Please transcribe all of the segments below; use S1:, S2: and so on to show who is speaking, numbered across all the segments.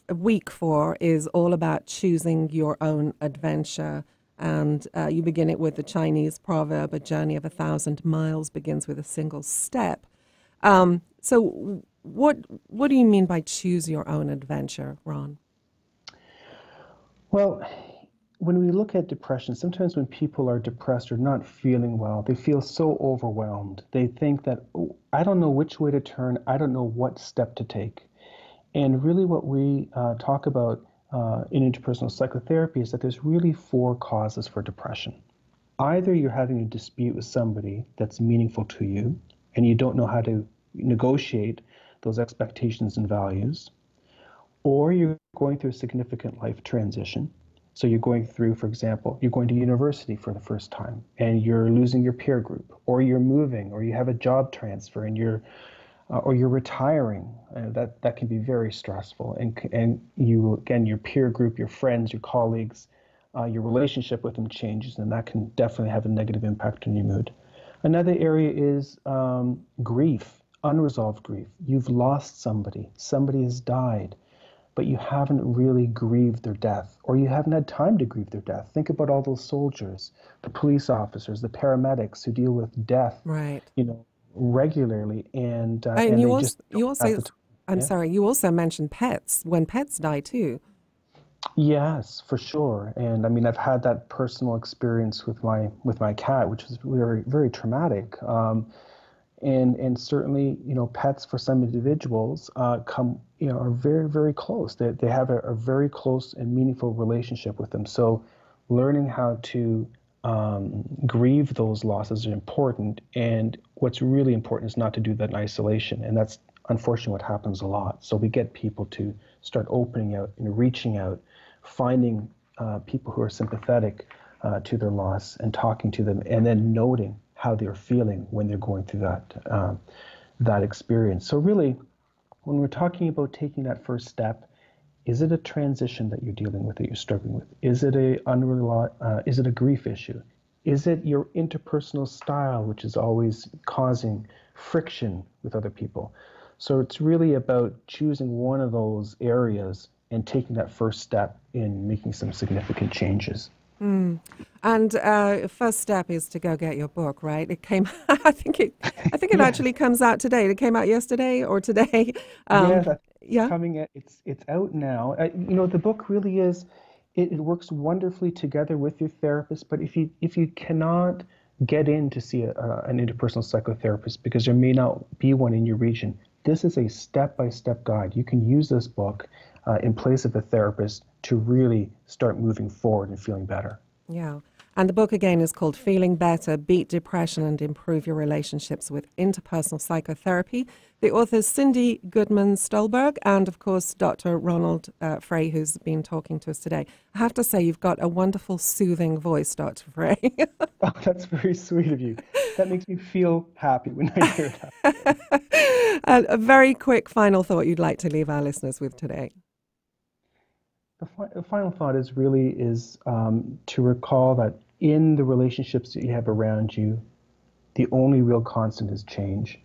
S1: week for is all about choosing your own adventure. And you begin it with the Chinese proverb, a journey of 1,000 miles begins with a single step. So what do you mean by choose your own adventure, Ron?
S2: Well, when we look at depression, sometimes when people are depressed or not feeling well, they feel so overwhelmed. They think that, "Oh, I don't know which way to turn. I don't know what step to take." And really, what we talk about in interpersonal psychotherapy is that there's really four causes for depression. Either you're having a dispute with somebody that's meaningful to you, and you don't know how to negotiate those expectations and values, or you're going through a significant life transition. So you're going through, for example, you're going to university for the first time and you're losing your peer group, or you're moving, or you have a job transfer and or you're retiring. That can be very stressful. And you, again, your peer group, your friends, your colleagues, your relationship with them changes, and that can definitely have a negative impact on your mood. Another area is grief, unresolved grief. You've lost somebody, somebody has died, but you haven't really grieved their death, or you haven't had time to grieve their death. Think about all those soldiers, the police officers, the paramedics who deal with death,
S1: Right.
S2: you know, regularly,
S1: And
S2: and they just don't have the time.
S1: I'm
S2: Yeah.
S1: sorry, you also mentioned pets, when pets die too.
S2: Yes, for sure. And I mean, I've had that personal experience with my cat, which was very, very traumatic. And certainly, pets for some individuals are very, very close. They have a very close and meaningful relationship with them. So learning how to grieve those losses is important. And what's really important is not to do that in isolation. And that's unfortunately what happens a lot. So we get people to start opening out and reaching out, finding people who are sympathetic to their loss and talking to them, and then noting how they're feeling when they're going through that experience. So really, when we're talking about taking that first step, is it a transition that you're dealing with, that you're struggling with? Is it is it a grief issue? Is it your interpersonal style, which is always causing friction with other people? So it's really about choosing one of those areas and taking that first step in making some significant changes.
S1: Mm. And first step is to go get your book, right? It came, I think it
S2: Yeah.
S1: actually comes out today. It came out yesterday or today.
S2: Yes,
S1: Um,
S2: it's
S1: yeah.
S2: coming. It's out now. The book really is. It works wonderfully together with your therapist. But if you cannot get in to see an interpersonal psychotherapist because there may not be one in your region, this is a step-by-step guide. You can use this book in place of a therapist to really start moving forward and feeling better.
S1: Yeah. And the book again is called Feeling Better, Beat Depression and Improve Your Relationships with Interpersonal Psychotherapy. The authors Cindy Goodman Stolberg and, of course, Dr. Ronald Frey, who's been talking to us today. I have to say, you've got a wonderful, soothing voice, Dr. Frey.
S2: Oh, that's very sweet of you. That makes me feel happy when I hear that.
S1: A very quick final thought you'd like to leave our listeners with today.
S2: The final thought is to recall that in the relationships that you have around you, the only real constant is change.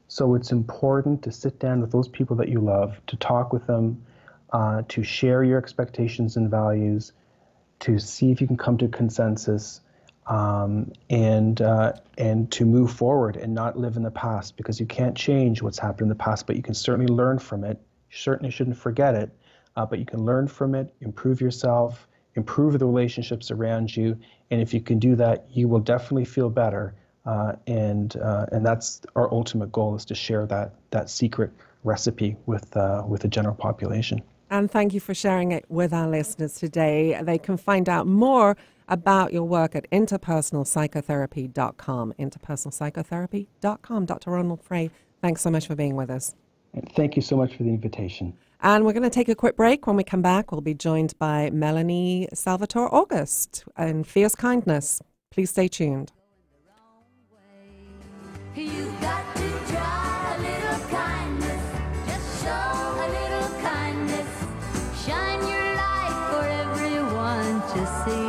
S2: So it's important to sit down with those people that you love, to talk with them, to share your expectations and values, to see if you can come to consensus, and to move forward and not live in the past, because you can't change what's happened in the past, but you can certainly learn from it. You certainly shouldn't forget it, but you can learn from it, improve yourself, improve the relationships around you, and if you can do that, you will definitely feel better. And that's our ultimate goal, is to share that secret recipe with the general population.
S1: And thank you for sharing it with our listeners today. They can find out more about your work at interpersonalpsychotherapy.com. Interpersonalpsychotherapy.com. Dr. Ronald Frey, thanks so much for being with us.
S2: And thank you so much for the invitation.
S1: And we're going to take a quick break. When we come back, we'll be joined by Melanie Salvatore August and Fierce Kindness. Please stay tuned.
S3: You got to try a little kindness, just show a little kindness, shine your light for everyone to see.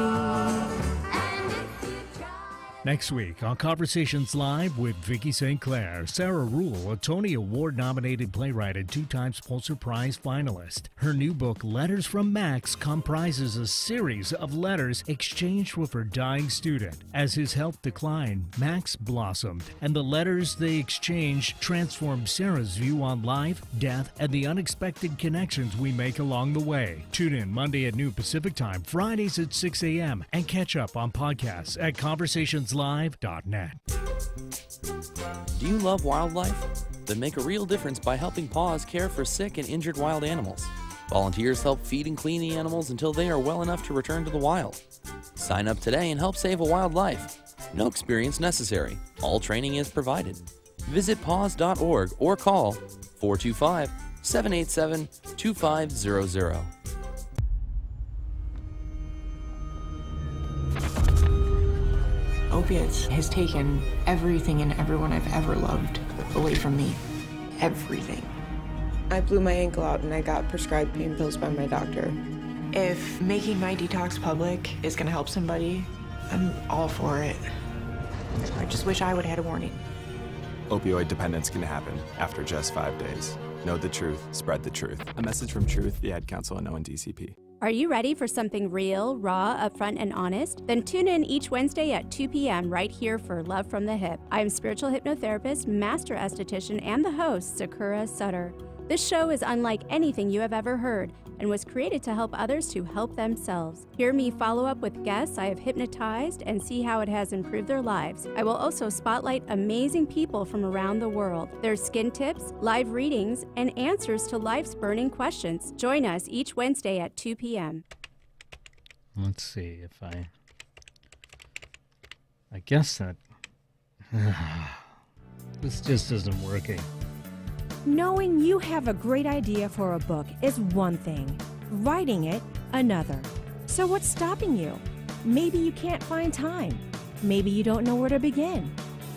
S3: And if you try
S4: Next week on Conversations Live with Vicki St. Clair, Sarah Rule, a Tony Award-nominated playwright and 2 times Pulitzer Prize finalist. Her new book, Letters from Max, comprises a series of letters exchanged with her dying student. As his health declined, Max blossomed, and the letters they exchanged transformed Sarah's view on life, death, and the unexpected connections we make along the way. Tune in Monday at noon Pacific Time, Fridays at 6 a.m., and catch up on podcasts at conversationslive.net.
S5: Do you love wildlife? Then make a real difference by helping Paws care for sick and injured wild animals. Volunteers help feed and clean the animals until they are well enough to return to the wild. Sign up today and help save a wildlife. No experience necessary. All training is provided. Visit paws.org or call 425-787-2500.
S6: Opiates has taken everything and everyone I've ever loved away from me. Everything.
S7: I blew my ankle out and I got prescribed pain pills by my doctor.
S6: If making my detox public is gonna help somebody, I'm all for it. I just wish I would have had a warning.
S8: Opioid dependence can happen after just 5 days. Know the truth, spread the truth. A message from Truth, the Ad Council, and ONDCP.
S9: Are you ready for something real, raw, upfront, and honest? Then tune in each Wednesday at 2 p.m. right here for Love from the Hip. I am spiritual hypnotherapist, master esthetician, and the host, Sakura Sutter. This show is unlike anything you have ever heard and was created to help others to help themselves. Hear me follow up with guests I have hypnotized and see how it has improved their lives. I will also spotlight amazing people from around the world, their skin tips, live readings, and answers to life's burning questions. Join us each Wednesday at 2 p.m.
S4: Let's see if I guess that... This just isn't working.
S10: Knowing you have a great idea for a book is one thing, writing it another. So what's stopping you? Maybe you can't find time. Maybe you don't know where to begin.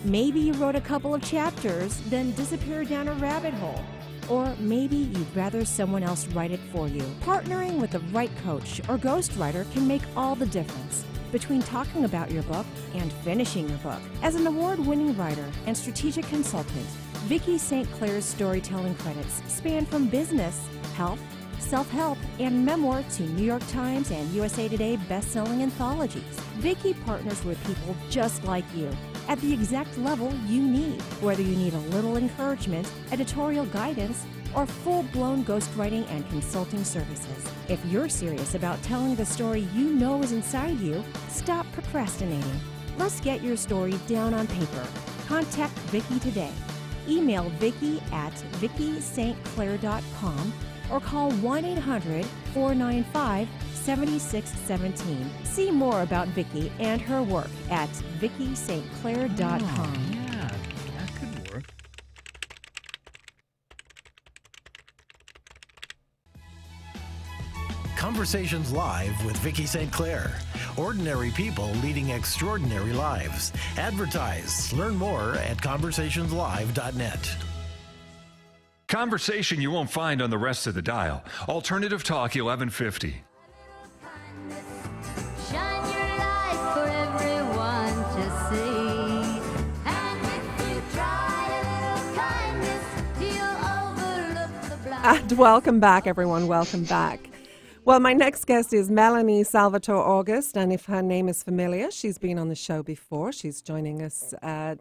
S10: Maybe you wrote a couple of chapters, then disappeared down a rabbit hole. Or maybe you'd rather someone else write it for you. Partnering with the right coach or ghostwriter can make all the difference between talking about your book and finishing your book. As an award-winning writer and strategic consultant, Vicki St. Clair's storytelling credits span from business, health, self-help, and memoir to New York Times and USA Today best-selling anthologies. Vicki partners with people just like you at the exact level you need, whether you need a little encouragement, editorial guidance, or full-blown ghostwriting and consulting services. If you're serious about telling the story you know is inside you, stop procrastinating. Let's get your story down on paper. Contact Vicki today. Email Vicki at VickiSt.Clair.com or call 1-800-495-7617. See more about Vicki and her work at VickiSt.Clair.com.
S4: Yeah, that could work.
S11: Conversations Live with Vicki St. Clair. Ordinary people leading extraordinary lives. Advertise. Learn more at conversationslive.net.
S12: Conversation you won't find on the rest of the dial. Alternative Talk 1150.
S3: Shine your light for everyone to see. And if you try a little kindness, you'll overlook the blind.
S1: And welcome back, everyone. Welcome back. Well, my next guest is Melanie Salvatore August, and if her name is familiar, she's been on the show before. She's joining us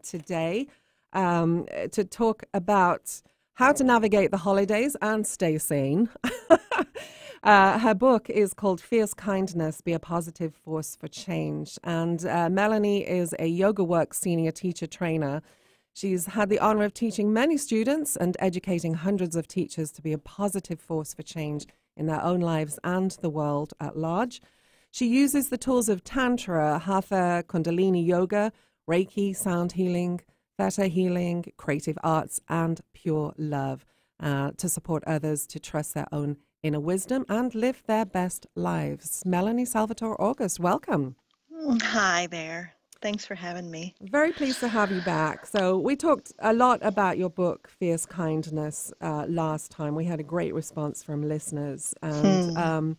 S1: today to talk about how to navigate the holidays and stay sane. Her book is called Fierce Kindness, Be a Positive Force for Change. And Melanie is a YogaWorks senior teacher trainer. She's had the honor of teaching many students and educating hundreds of teachers to be a positive force for change in their own lives and the world at large. She uses the tools of Tantra, Hatha, Kundalini Yoga, Reiki, sound healing, Theta healing, creative arts, and pure love to support others to trust their own inner wisdom and live their best lives. Melanie Salvatore August, welcome.
S13: Hi there. Thanks for having me.
S1: Very pleased to have you back. So we talked a lot about your book, Fierce Kindness, last time. We had a great response from listeners. And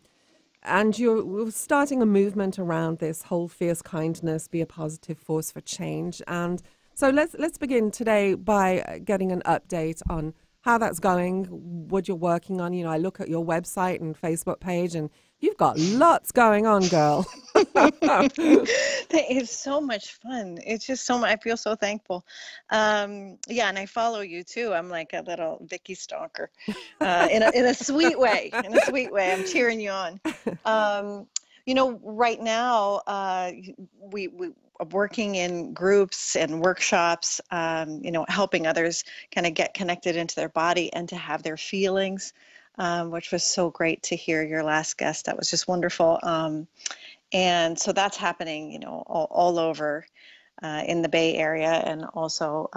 S1: and you're starting a movement around this whole fierce kindness, be a positive force for change. And so let's begin today by getting an update on how that's going, what you're working on. You know, I look at your website and Facebook page, and you've got lots going on, girl.
S13: It's so much fun. It's just so much. I feel so thankful. Yeah, and I follow you too. I'm like a little Vicky stalker, in a sweet way. In a sweet way, I'm cheering you on. You know, right now, we are working in groups and workshops. You know, helping others kind of get connected into their body and to have their feelings, which was so great to hear your last guest. That was just wonderful. And so that's happening, you know, all over in the Bay Area and also,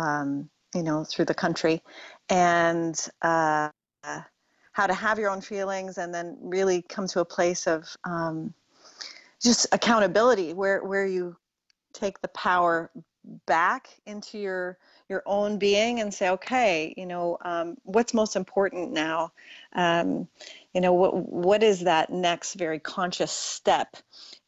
S13: you know, through the country. And how to have your own feelings and then really come to a place of just accountability where you take the power back into your own being and say, okay, you know, what's most important now? You know, what is that next very conscious step?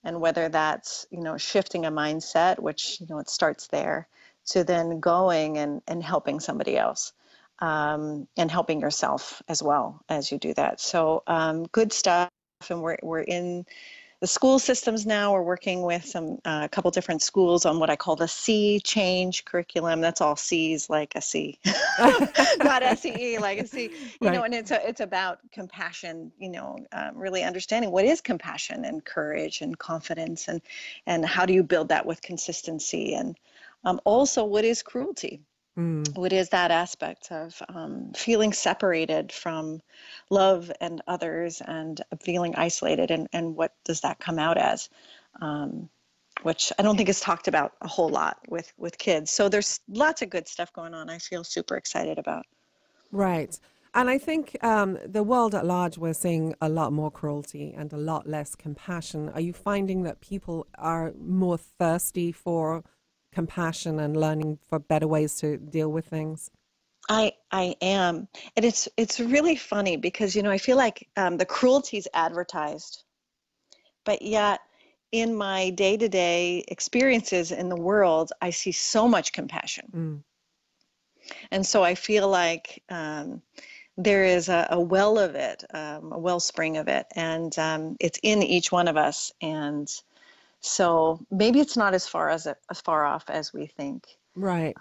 S13: And whether that's, you know, shifting a mindset, which, you know, it starts there, to then going and helping somebody else, and helping yourself as well as you do that. So good stuff. And we're in the school systems now. We're working with a couple different schools on what I call the C change curriculum. That's all C's, like a C, not SEE, like a C. You know, and it's about compassion. You know, really understanding what is compassion and courage and confidence, and how do you build that with consistency, and also what is cruelty. What is that aspect of feeling separated from love and others and feeling isolated, and what does that come out as, which I don't think is talked about a whole lot with kids. So there's lots of good stuff going on I feel super excited about.
S1: Right. And I think the world at large, we're seeing a lot more cruelty and a lot less compassion. Are you finding that people are more thirsty for compassion and learning for better ways to deal with things?
S13: I am. And it's really funny because, you know, I feel like the cruelty is advertised, but yet in my day-to-day experiences in the world, I see so much compassion. And so I feel like there is a well of it, a wellspring of it, and it's in each one of us. And so maybe it's not as far off as we think.
S1: Right.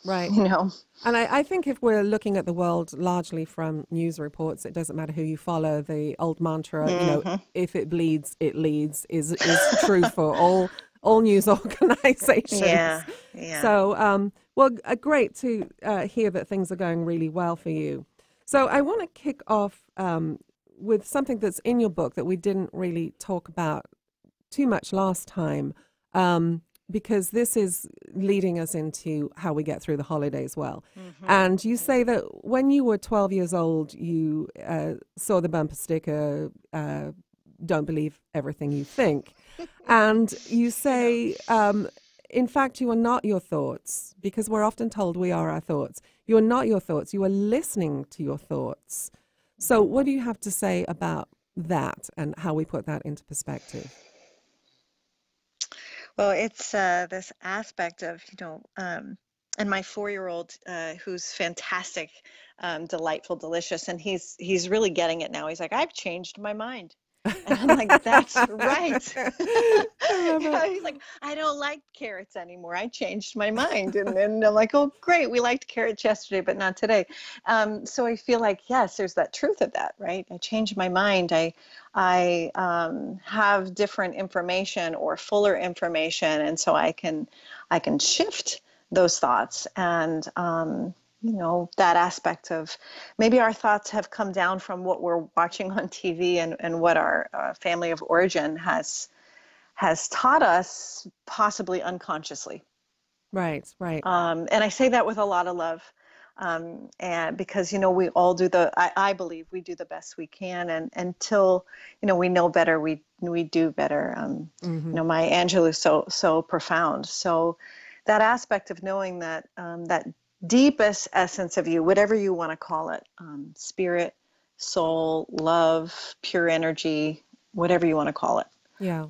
S1: Right.
S13: You know.
S1: And I think if we're looking at the world largely from news reports, it doesn't matter who you follow. The old mantra, you know, if it bleeds, it leads, is true for all news organizations.
S13: Yeah.
S1: So, well, great to hear that things are going really well for you. So I want to kick off with something that's in your book that we didn't really talk about too much last time, because this is leading us into how we get through the holidays well. And you say that when you were 12 years old, you saw the bumper sticker, don't believe everything you think. And you say, in fact, you are not your thoughts, because we're often told we are our thoughts. You are not your thoughts. You are listening to your thoughts. So what do you have to say about that and how we put that into perspective?
S13: Well, it's this aspect of, you know, and my 4-year-old, who's fantastic, delightful, delicious, and he's really getting it now. He's like, I've changed my mind. And I'm like, that's right. He's like, I don't like carrots anymore. I changed my mind. And I'm like, oh, great. We liked carrots yesterday, but not today. So I feel like, yes, there's that truth of that, right? I changed my mind. I have different information or fuller information. And so I can shift those thoughts. And, you know, that aspect of maybe our thoughts have come down from what we're watching on TV and what our family of origin has taught us, possibly unconsciously.
S1: Right.
S13: And I say that with a lot of love, and because, you know, we all do I believe we do the best we can, and until, you know, we know better, we do better. You know, Maya Angelou is so profound. So that aspect of knowing that that deepest essence of you, whatever you want to call it, spirit, soul, love, pure energy, whatever you want to call it.
S1: Yeah.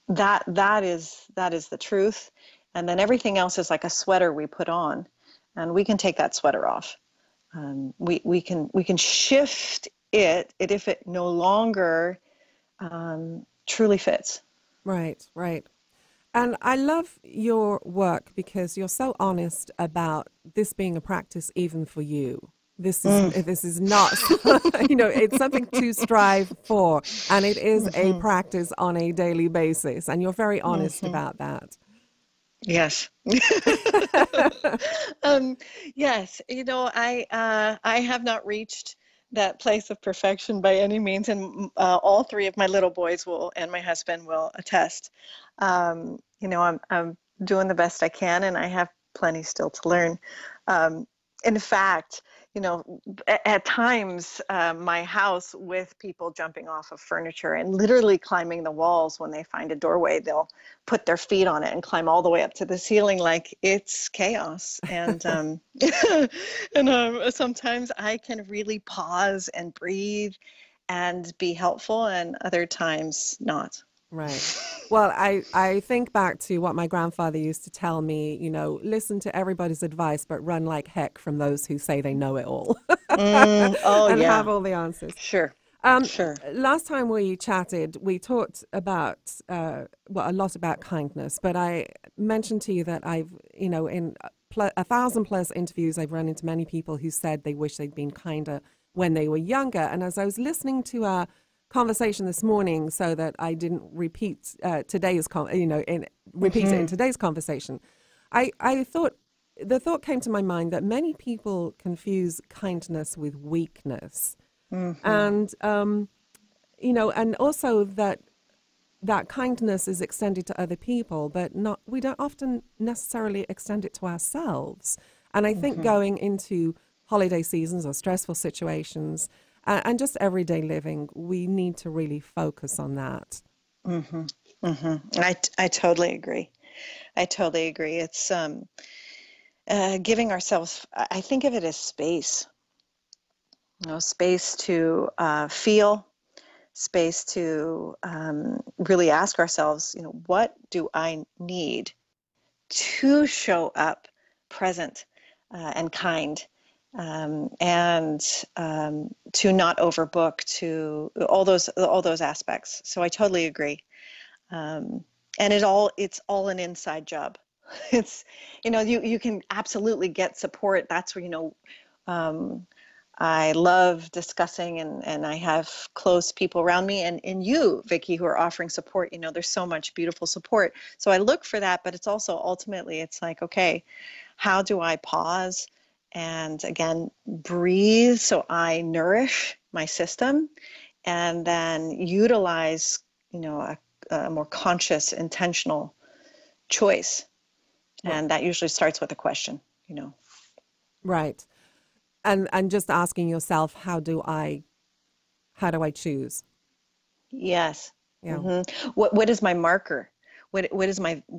S13: That is the truth. And then everything else is like a sweater we put on, and we can take that sweater off. We can shift it if it no longer truly fits.
S1: Right, right. And I love your work because you're so honest about this being a practice even for you. This is not, it's something to strive for, and it is a practice on a daily basis, and you're very honest about that.
S13: Yes. Yes. I have not reached that place of perfection by any means, and all three of my little boys and my husband will attest. I'm doing the best I can, and I have plenty still to learn. In fact, at times, my house, with people jumping off of furniture and literally climbing the walls when they find a doorway, they'll put their feet on it and climb all the way up to the ceiling like it's chaos. And sometimes I can really pause and breathe and be helpful, and other times not.
S1: Right. Well, I think back to what my grandfather used to tell me, listen to everybody's advice, but run like heck from those who say they know it all. And have all the answers.
S13: Sure. Sure.
S1: Last time we chatted, we talked about, a lot about kindness, but I mentioned to you that I've, in 1,000+ interviews, I've run into many people who said they wish they'd been kinder when they were younger. And as I was listening to our conversation this morning, so that I didn't repeat today's, repeat it in today's conversation, I thought, the thought came to my mind that many people confuse kindness with weakness. And, and also that kindness is extended to other people, but we don't often necessarily extend it to ourselves. And I think going into holiday seasons or stressful situations, and just everyday living, we need to really focus on that.
S13: I totally agree. It's giving ourselves, I think of it as space. Space to feel, space to really ask ourselves, what do I need to show up present and kind? And to not overbook, to all those aspects. So I totally agree. And it's all an inside job. It's, you can absolutely get support. That's where, I love discussing, and I have close people around me, and you, Vicki, who are offering support. There's so much beautiful support. So I look for that, but it's also ultimately, it's like, okay, how do I pause? And again, breathe so I nourish my system, and then utilize, a more conscious, intentional choice. And that usually starts with a question,
S1: Right. And just asking yourself, how do I choose?
S13: Yes.
S1: Yeah.
S13: What is my marker? What is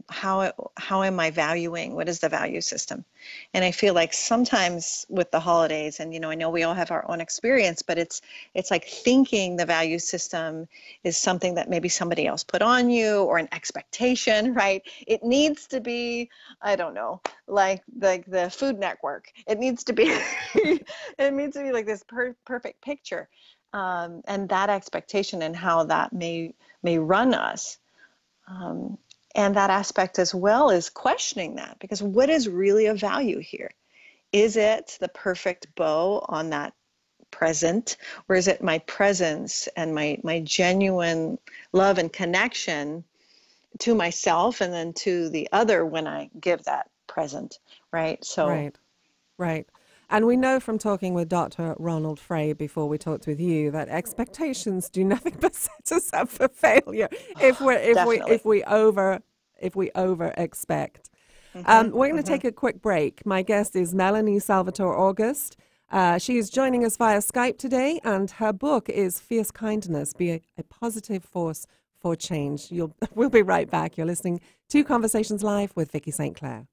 S13: how am I valuing? What is the value system? And I feel like sometimes with the holidays, and I know we all have our own experience, but it's like thinking the value system is something that maybe somebody else put on you, or an expectation, right? It needs to be, I don't know, like the Food Network. It needs to be like this perfect picture, and that expectation and how that may run us. And that aspect as well is questioning that, because what is really of value here? Is it the perfect bow on that present, or is it my presence and my genuine love and connection to myself and then to the other when I give that present, right? So
S1: Right. And we know from talking with Dr. Ronald Frey before we talked with you that expectations do nothing but set us up for failure if we over expect. We're going to take a quick break. My guest is Melanie Salvatore August. She is joining us via Skype today, and her book is Fierce Kindness: Be a Positive Force for Change. We'll be right back. You're listening to Conversations Live with Vicki St. Clair.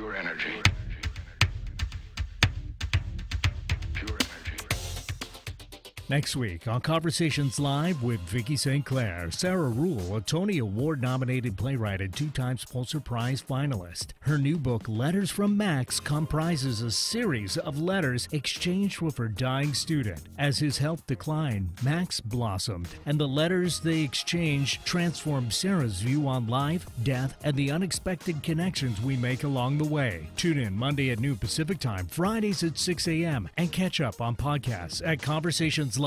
S14: Pure energy. Pure energy.
S4: Next week on Conversations Live with Vicki St. Clair, Sarah Rule, a Tony Award-nominated playwright and 2-time Pulitzer Prize finalist. Her new book, Letters from Max, comprises a series of letters exchanged with her dying student. As his health declined, Max blossomed, and the letters they exchanged transformed Sarah's view on life, death, and the unexpected connections we make along the way. Tune in Monday at noon Pacific Time, Fridays at 6 a.m., and catch up on podcasts at conversationslive.net.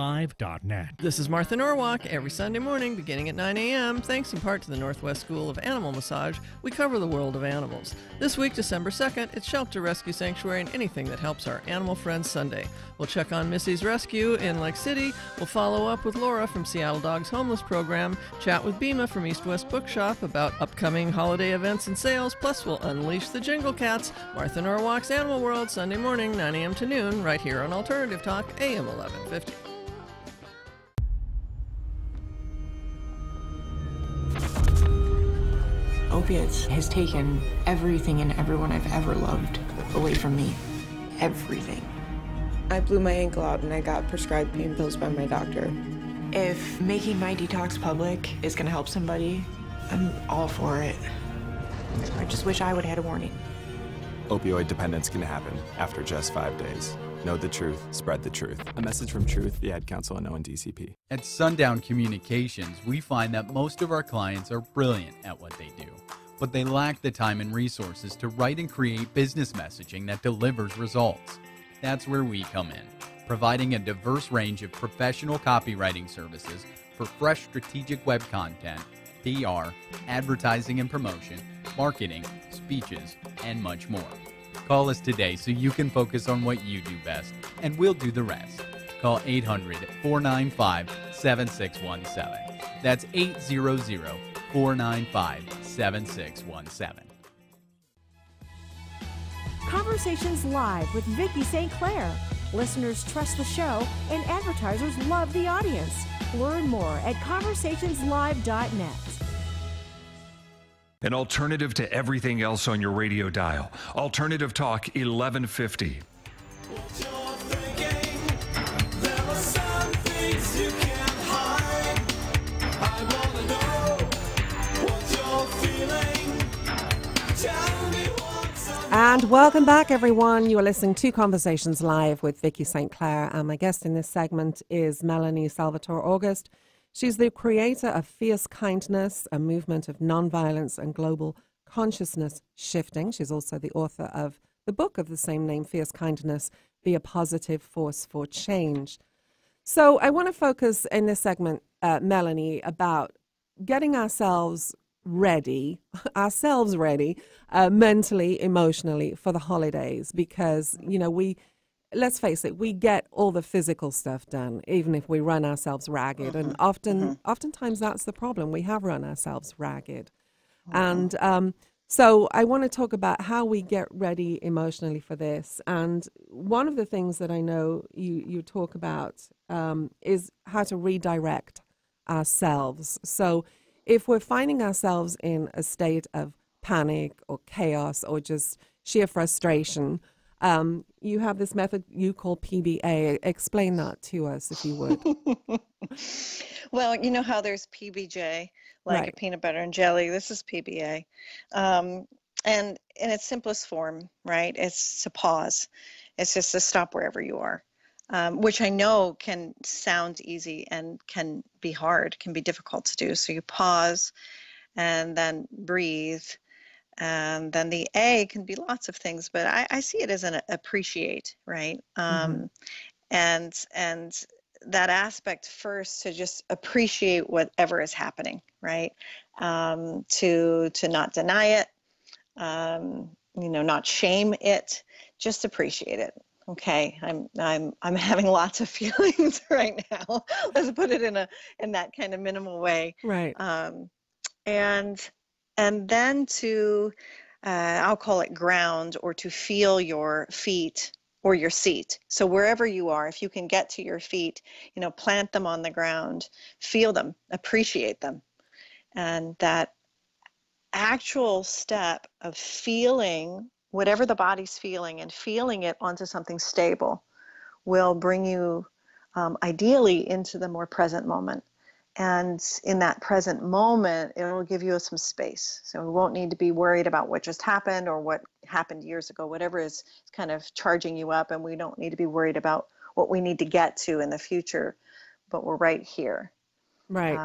S15: This is Martha Norwalk. Every Sunday morning, beginning at 9 a.m., thanks in part to the Northwest School of Animal Massage, we cover the world of animals. This week, December 2nd, it's Shelter Rescue Sanctuary and anything that helps our animal friends Sunday. We'll check on Missy's Rescue in Lake City. We'll follow up with Laura from Seattle Dogs Homeless Program, chat with Bima from East West Bookshop about upcoming holiday events and sales, plus we'll unleash the Jingle Cats. Martha Norwalk's Animal World, Sunday morning, 9 a.m. to noon, right here on Alternative Talk, AM 1150.
S6: Opiates has taken everything and everyone I've ever loved away from me. Everything.
S7: I blew my ankle out and I got prescribed pain pills by my doctor.
S6: If making my detox public is gonna help somebody, I'm all for it. I just wish I would have had a warning.
S8: Opioid dependence can happen after just 5 days. Know the truth, spread the truth. A message from Truth, the Ad Council, and ONDCP.
S16: At Sundown Communications, we find that most of our clients are brilliant at what they do, but they lack the time and resources to write and create business messaging that delivers results. That's where we come in, providing a diverse range of professional copywriting services for fresh strategic web content, PR, advertising and promotion, marketing, speeches, and much more. Call us today so you can focus on what you do best, and we'll do the rest. Call 800-495-7617. That's 800-495-7617.
S10: Conversations Live with Vicki St. Clair. Listeners trust the show, and advertisers love the audience. Learn more at conversationslive.net.
S12: An alternative to everything else on your radio dial. Alternative Talk 1150.
S1: And welcome back, everyone. You are listening to Conversations Live with Vicki St. Clair, and my guest in this segment is Melanie Salvatore August. She's the creator of Fierce Kindness, a movement of nonviolence and global consciousness shifting. She's also the author of the book of the same name, Fierce Kindness, Be a Positive Force for Change. So I want to focus in this segment, Melanie, about getting ourselves ready mentally, emotionally for the holidays, because, you know, let's face it, we get all the physical stuff done, even if we run ourselves ragged. And oftentimes that's the problem. We have run ourselves ragged. And so I want to talk about how we get ready emotionally for this. And one of the things that I know you talk about is how to redirect ourselves. So if we're finding ourselves in a state of panic or chaos or just sheer frustration, you have this method you call PBA. Explain that to us, if you would.
S13: Well, you know how there's PBJ, like
S1: Right.
S13: a peanut butter and jelly. This is PBA. And in its simplest form, right, it's to pause. It's just to stop wherever you are, which I know can sound easy and can be hard, can be difficult to do. So you pause and then breathe. And then the A can be lots of things, but I see it as an appreciate, right? And that aspect first, to just appreciate whatever is happening, right? To not deny it, not shame it, just appreciate it. Okay, I'm having lots of feelings right now. Let's put it in that kind of minimal way.
S1: Right.
S13: And then to, I'll call it ground, or to feel your feet or your seat. So wherever you are, if you can get to your feet, plant them on the ground, feel them, appreciate them. And that actual step of feeling whatever the body's feeling, and feeling it onto something stable will bring you ideally into the more present moment. And in that present moment, it will give you some space. So we won't need to be worried about what just happened or what happened years ago, whatever is kind of charging you up. And we don't need to be worried about what we need to get to in the future, but we're right here.
S1: Right.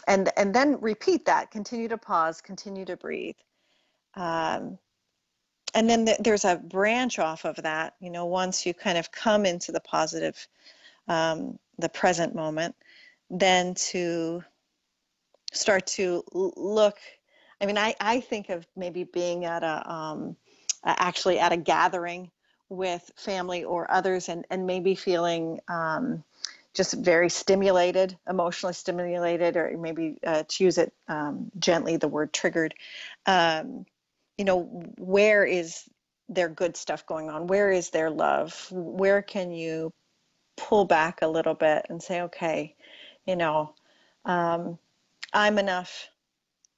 S13: And then repeat that, continue to pause, continue to breathe. And then there's a branch off of that, you know, once you kind of come into the positive, the present moment, then to start to look. I mean, I think of maybe being at actually at a gathering with family or others, and maybe feeling just very stimulated, emotionally stimulated, or maybe to use it gently, the word triggered. You know, where is their good stuff going on? Where is their love? Where can you pull back a little bit and say, okay, you know, I'm enough.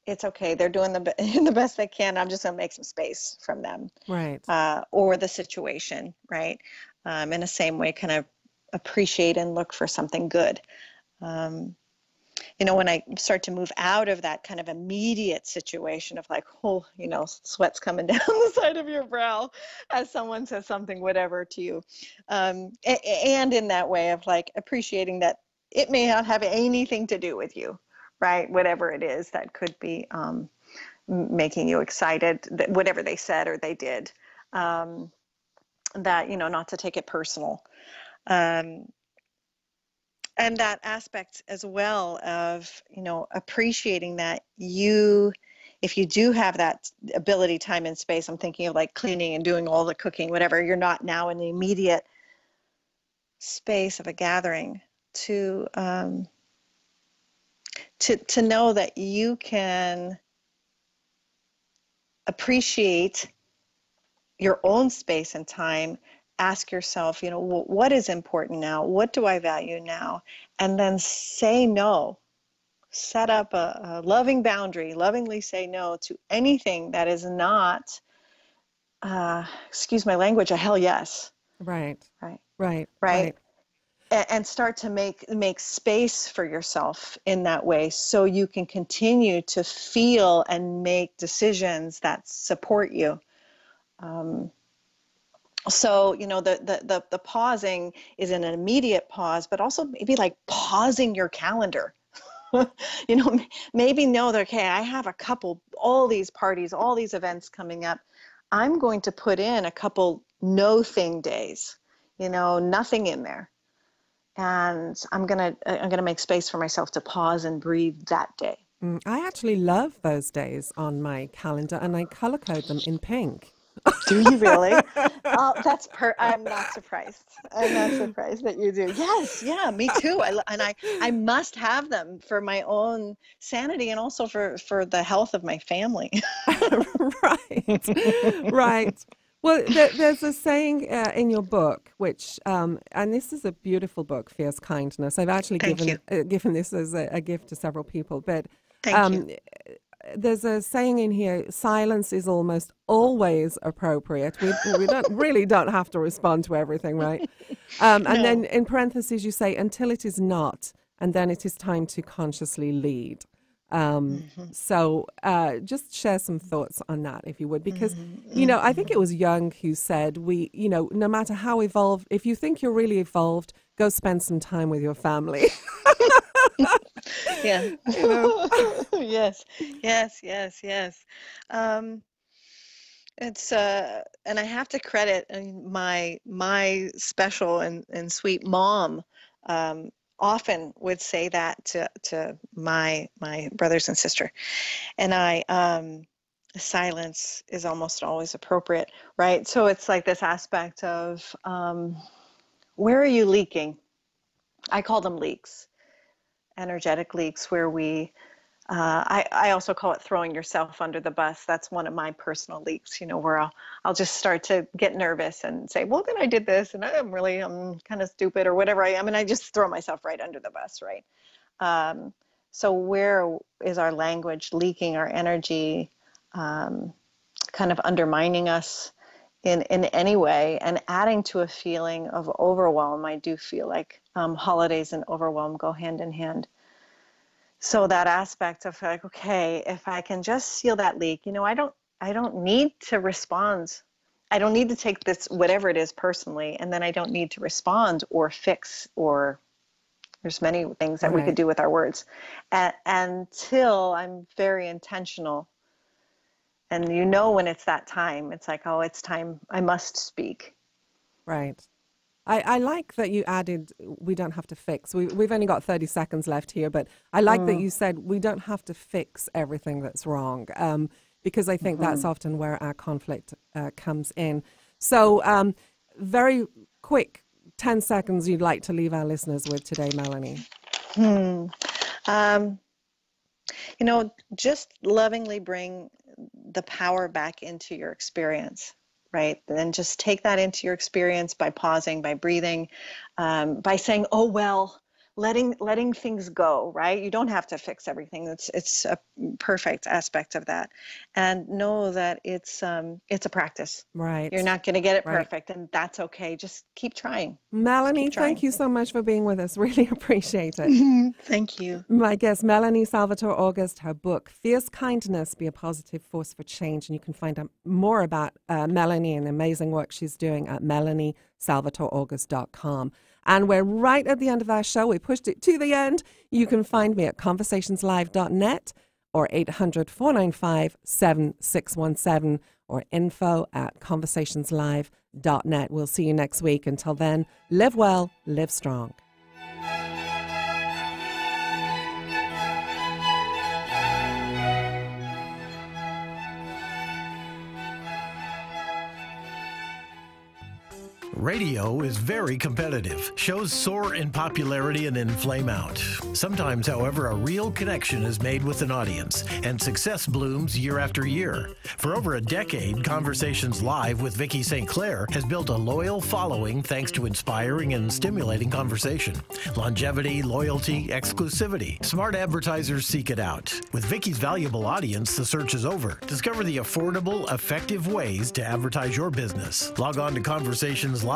S13: It's okay. They're doing the best they can. I'm just going to make some space from them.
S1: Right.
S13: Or the situation, right? In the same way, kind of appreciate and look for something good. You know, when I start to move out of that kind of immediate situation of like, oh, you know, sweat's coming down the side of your brow as someone says something, whatever, to you. And in that way of like appreciating that it may not have anything to do with you, right? Whatever it is that could be making you excited, that whatever they said or they did, that, you know, not to take it personal. And that aspect as well of, you know, appreciating that if you do have that ability, time and space, I'm thinking of like cleaning and doing all the cooking, whatever, you're not now in the immediate space of a gathering, to know that you can appreciate your own space and time. Ask yourself, you know, what is important now? What do I value now? And then say no. Set up a loving boundary, lovingly say no to anything that is not, excuse my language, a hell yes.
S1: Right.
S13: Right.
S1: Right.
S13: Right. And start to make space for yourself in that way, so you can continue to feel and make decisions that support you. So, you know, the pausing is an immediate pause, but also maybe like pausing your calendar. You know, maybe know that, okay, I have all these parties, all these events coming up. I'm going to put in a couple no thing days, you know, nothing in there. And I'm gonna make space for myself to pause and breathe that day.
S1: I actually love those days on my calendar, and I color code them in pink.
S13: Do you really? Oh, I'm not surprised. I'm not surprised that you do. Yes, yeah, me too. I must have them for my own sanity and also for the health of my family.
S1: Right. Well, there's a saying in your book, which, and this is a beautiful book, Fierce Kindness. I've actually given this as a gift to several people, but
S13: Thank you.
S1: There's a saying in here: silence is almost always appropriate. We don't have to respond to everything, right? And then in parentheses you say, until it is not, and then it is time to consciously lead. So just share some thoughts on that, if you would, because, you know, I think it was Jung who said, you know, no matter how evolved, if you think you're really evolved, go spend some time with your family.
S13: Yeah.
S1: You know?
S13: Yes. It's and I have to credit my special and sweet mom. Often would say that to my brothers and sister, and silence is almost always appropriate, right? So it's like this aspect of where are you leaking? I call them leaks, energetic leaks, where we I also call it throwing yourself under the bus. That's one of my personal leaks, you know, where I'll just start to get nervous and say, well, then I did this and I'm kind of stupid or whatever I am. And I just throw myself right under the bus, right? So where is our language leaking our energy? kind of undermining us in any way and adding to a feeling of overwhelm. I do feel like holidays and overwhelm go hand in hand. So that aspect of like, okay, if I can just seal that leak, I don't need to respond. I don't need to take this, whatever it is personally, and then I don't need to respond or fix, or there's many things that we could do with our words until I'm very intentional. And when it's that time, it's like, oh, it's time, I must speak.
S1: Right. I like that you added, we don't have to fix. We've only got 30 seconds left here, but I like that you said we don't have to fix everything that's wrong, because I think that's often where our conflict comes in. So very quick, 10 seconds you'd like to leave our listeners with today, Melanie.
S13: Just lovingly bring the power back into your experience, right? And just take that into your experience by pausing, by breathing, by saying, oh, well, letting things go, right? You don't have to fix everything. It's a perfect aspect of that. And know that it's a practice.
S1: Right.
S13: You're not going to get it perfect, and that's okay. Just keep trying.
S1: Melanie, thank you so much for being with us. Really appreciate it.
S13: Thank you.
S1: My guest, Melanie Salvatore August, her book, Fierce Kindness, Be a Positive Force for Change. And you can find out more about Melanie and the amazing work she's doing at melaniesalvatoreaugust.com. And we're right at the end of our show. We pushed it to the end. You can find me at conversationslive.net or 800-495-7617 or info@conversationslive.net. We'll see you next week. Until then, live well, live strong.
S11: Radio is very competitive. Shows soar in popularity and then flame out. Sometimes, however, a real connection is made with an audience, and success blooms year after year. For over a decade, Conversations Live with Vicki St. Clair has built a loyal following thanks to inspiring and stimulating conversation. Longevity, loyalty, exclusivity. Smart advertisers seek it out. With Vicki's valuable audience, the search is over. Discover the affordable, effective ways to advertise your business. Log on to conversationslive.net.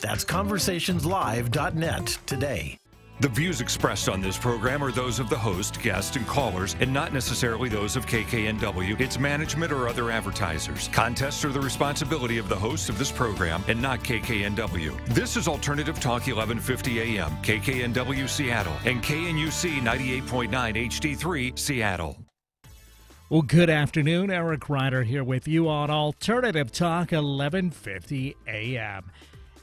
S11: That's conversationslive.net today.
S12: The views expressed on this program are those of the host, guests, and callers, and not necessarily those of KKNW, its management, or other advertisers. Contests are the responsibility of the host of this program and not KKNW. This is Alternative Talk 1150 AM, KKNW Seattle, and KNUC 98.9 HD3 Seattle.
S4: Well, good afternoon. Eric Ryder here with you on Alternative Talk 1150 AM.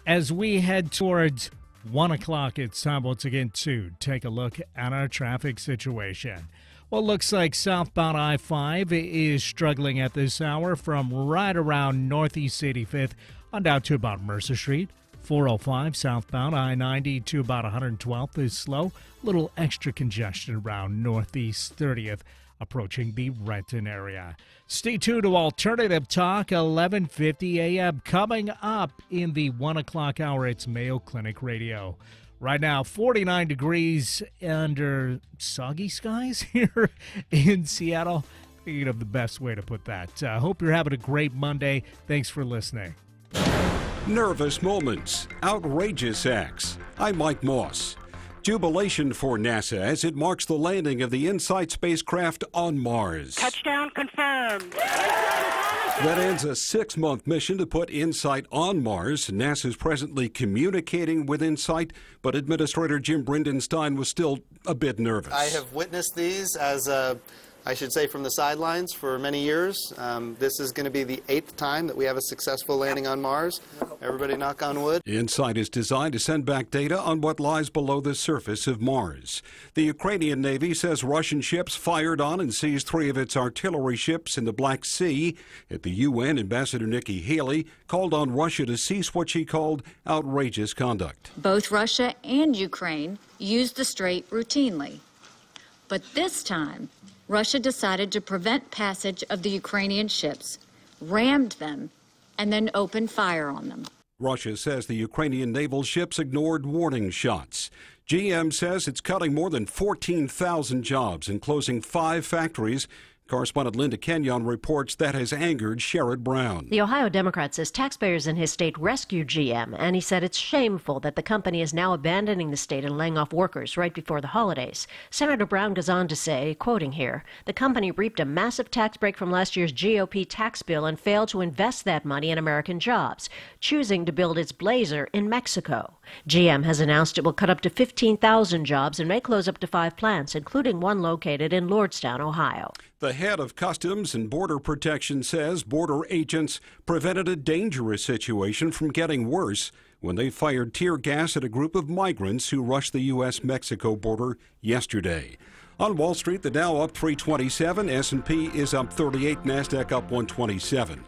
S4: As we head towards 1 o'clock, it's time once again to take a look at our traffic situation. Well, looks like southbound I-5 is struggling at this hour from right around Northeast 85th on down to about Mercer Street. 405 southbound I-90 to about 112th is slow. A little extra congestion around Northeast 30th approaching the Renton area. Stay tuned to Alternative Talk 1150 AM. Coming up in the 1 o'clock hour, it's Mayo Clinic Radio. Right now, 49 degrees under soggy skies here in Seattle. Thinking of the best way to put that. Hope you're having a great Monday. Thanks for listening.
S17: Nervous moments, outrageous acts. I'm Mike Moss. Jubilation for NASA as it marks the landing of the InSight spacecraft on Mars.
S18: Touchdown confirmed.
S17: That ends a 6-month mission to put InSight on Mars. NASA is presently communicating with InSight, but Administrator Jim Bridenstine was still a bit nervous.
S19: I have witnessed these as I should say from the sidelines for many years. This is going to be the 8th time that we have a successful landing on Mars. Everybody knock on wood.
S17: InSight is designed to send back data on what lies below the surface of Mars. The Ukrainian Navy says Russian ships fired on and seized 3 of its artillery ships in the Black Sea. At the UN, Ambassador Nikki Haley called on Russia to cease what she called outrageous conduct.
S20: Both Russia and Ukraine use the strait routinely. But this time, Russia decided to prevent passage of the Ukrainian ships, rammed them, and then opened fire on them.
S17: Russia says the Ukrainian naval ships ignored warning shots. GM says it's cutting more than 14,000 jobs and closing 5 factories. Correspondent Linda Kenyon reports that has angered Sherrod Brown.
S18: The Ohio Democrat says taxpayers in his state rescued GM, and he said it's shameful that the company is now abandoning the state and laying off workers right before the holidays. Senator Brown goes on to say, quoting here, the company reaped a massive tax break from last year's GOP tax bill and failed to invest that money in American jobs, choosing to build its Blazer in Mexico. GM has announced it will cut up to 15,000 jobs and may close up to 5 plants, including one located in Lordstown, Ohio.
S17: The head of Customs and Border Protection says border agents prevented a dangerous situation from getting worse when they fired tear gas at a group of migrants who rushed the U.S.-Mexico border yesterday. On Wall Street, the Dow up 327, S&P is up 38, NASDAQ up 127.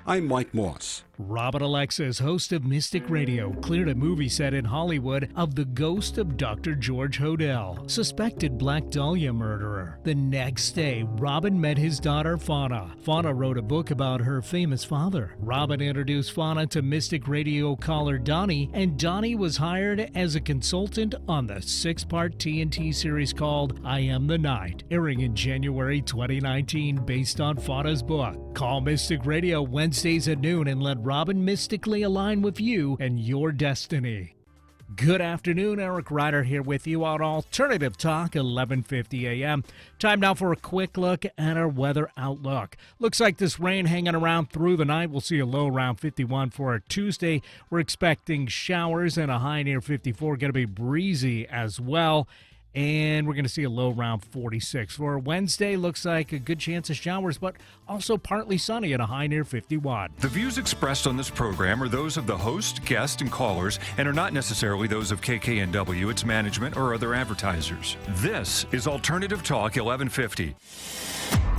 S17: I'm Mike Moss.
S4: Robin Alexis, host of Mystic Radio, cleared a movie set in Hollywood of the ghost of Dr. George Hodel, suspected Black Dahlia murderer. The next day, Robin met his daughter, Fauna. Fauna wrote a book about her famous father. Robin introduced Fauna to Mystic Radio caller Donnie, and Donnie was hired as a consultant on the 6-part TNT series called I Am the Night, airing in January 2019 based on Fauna's book. Call Mystic Radio Wednesdays at noon and let Robin mystically align with you and your destiny. Good afternoon, Eric Ryder here with you on Alternative Talk, 1150 a.m. Time now for a quick look at our weather outlook. Looks like this rain hanging around through the night. We'll see a low around 51 for a Tuesday. We're expecting showers and a high near 54. Going to be breezy as well. And we're going to see a low around 46. For Wednesday, looks like a good chance of showers, but also partly sunny at a high near 51.
S12: The views expressed on this program are those of the host, guest, and callers, and are not necessarily those of KKNW, its management, or other advertisers. This is Alternative Talk 1150.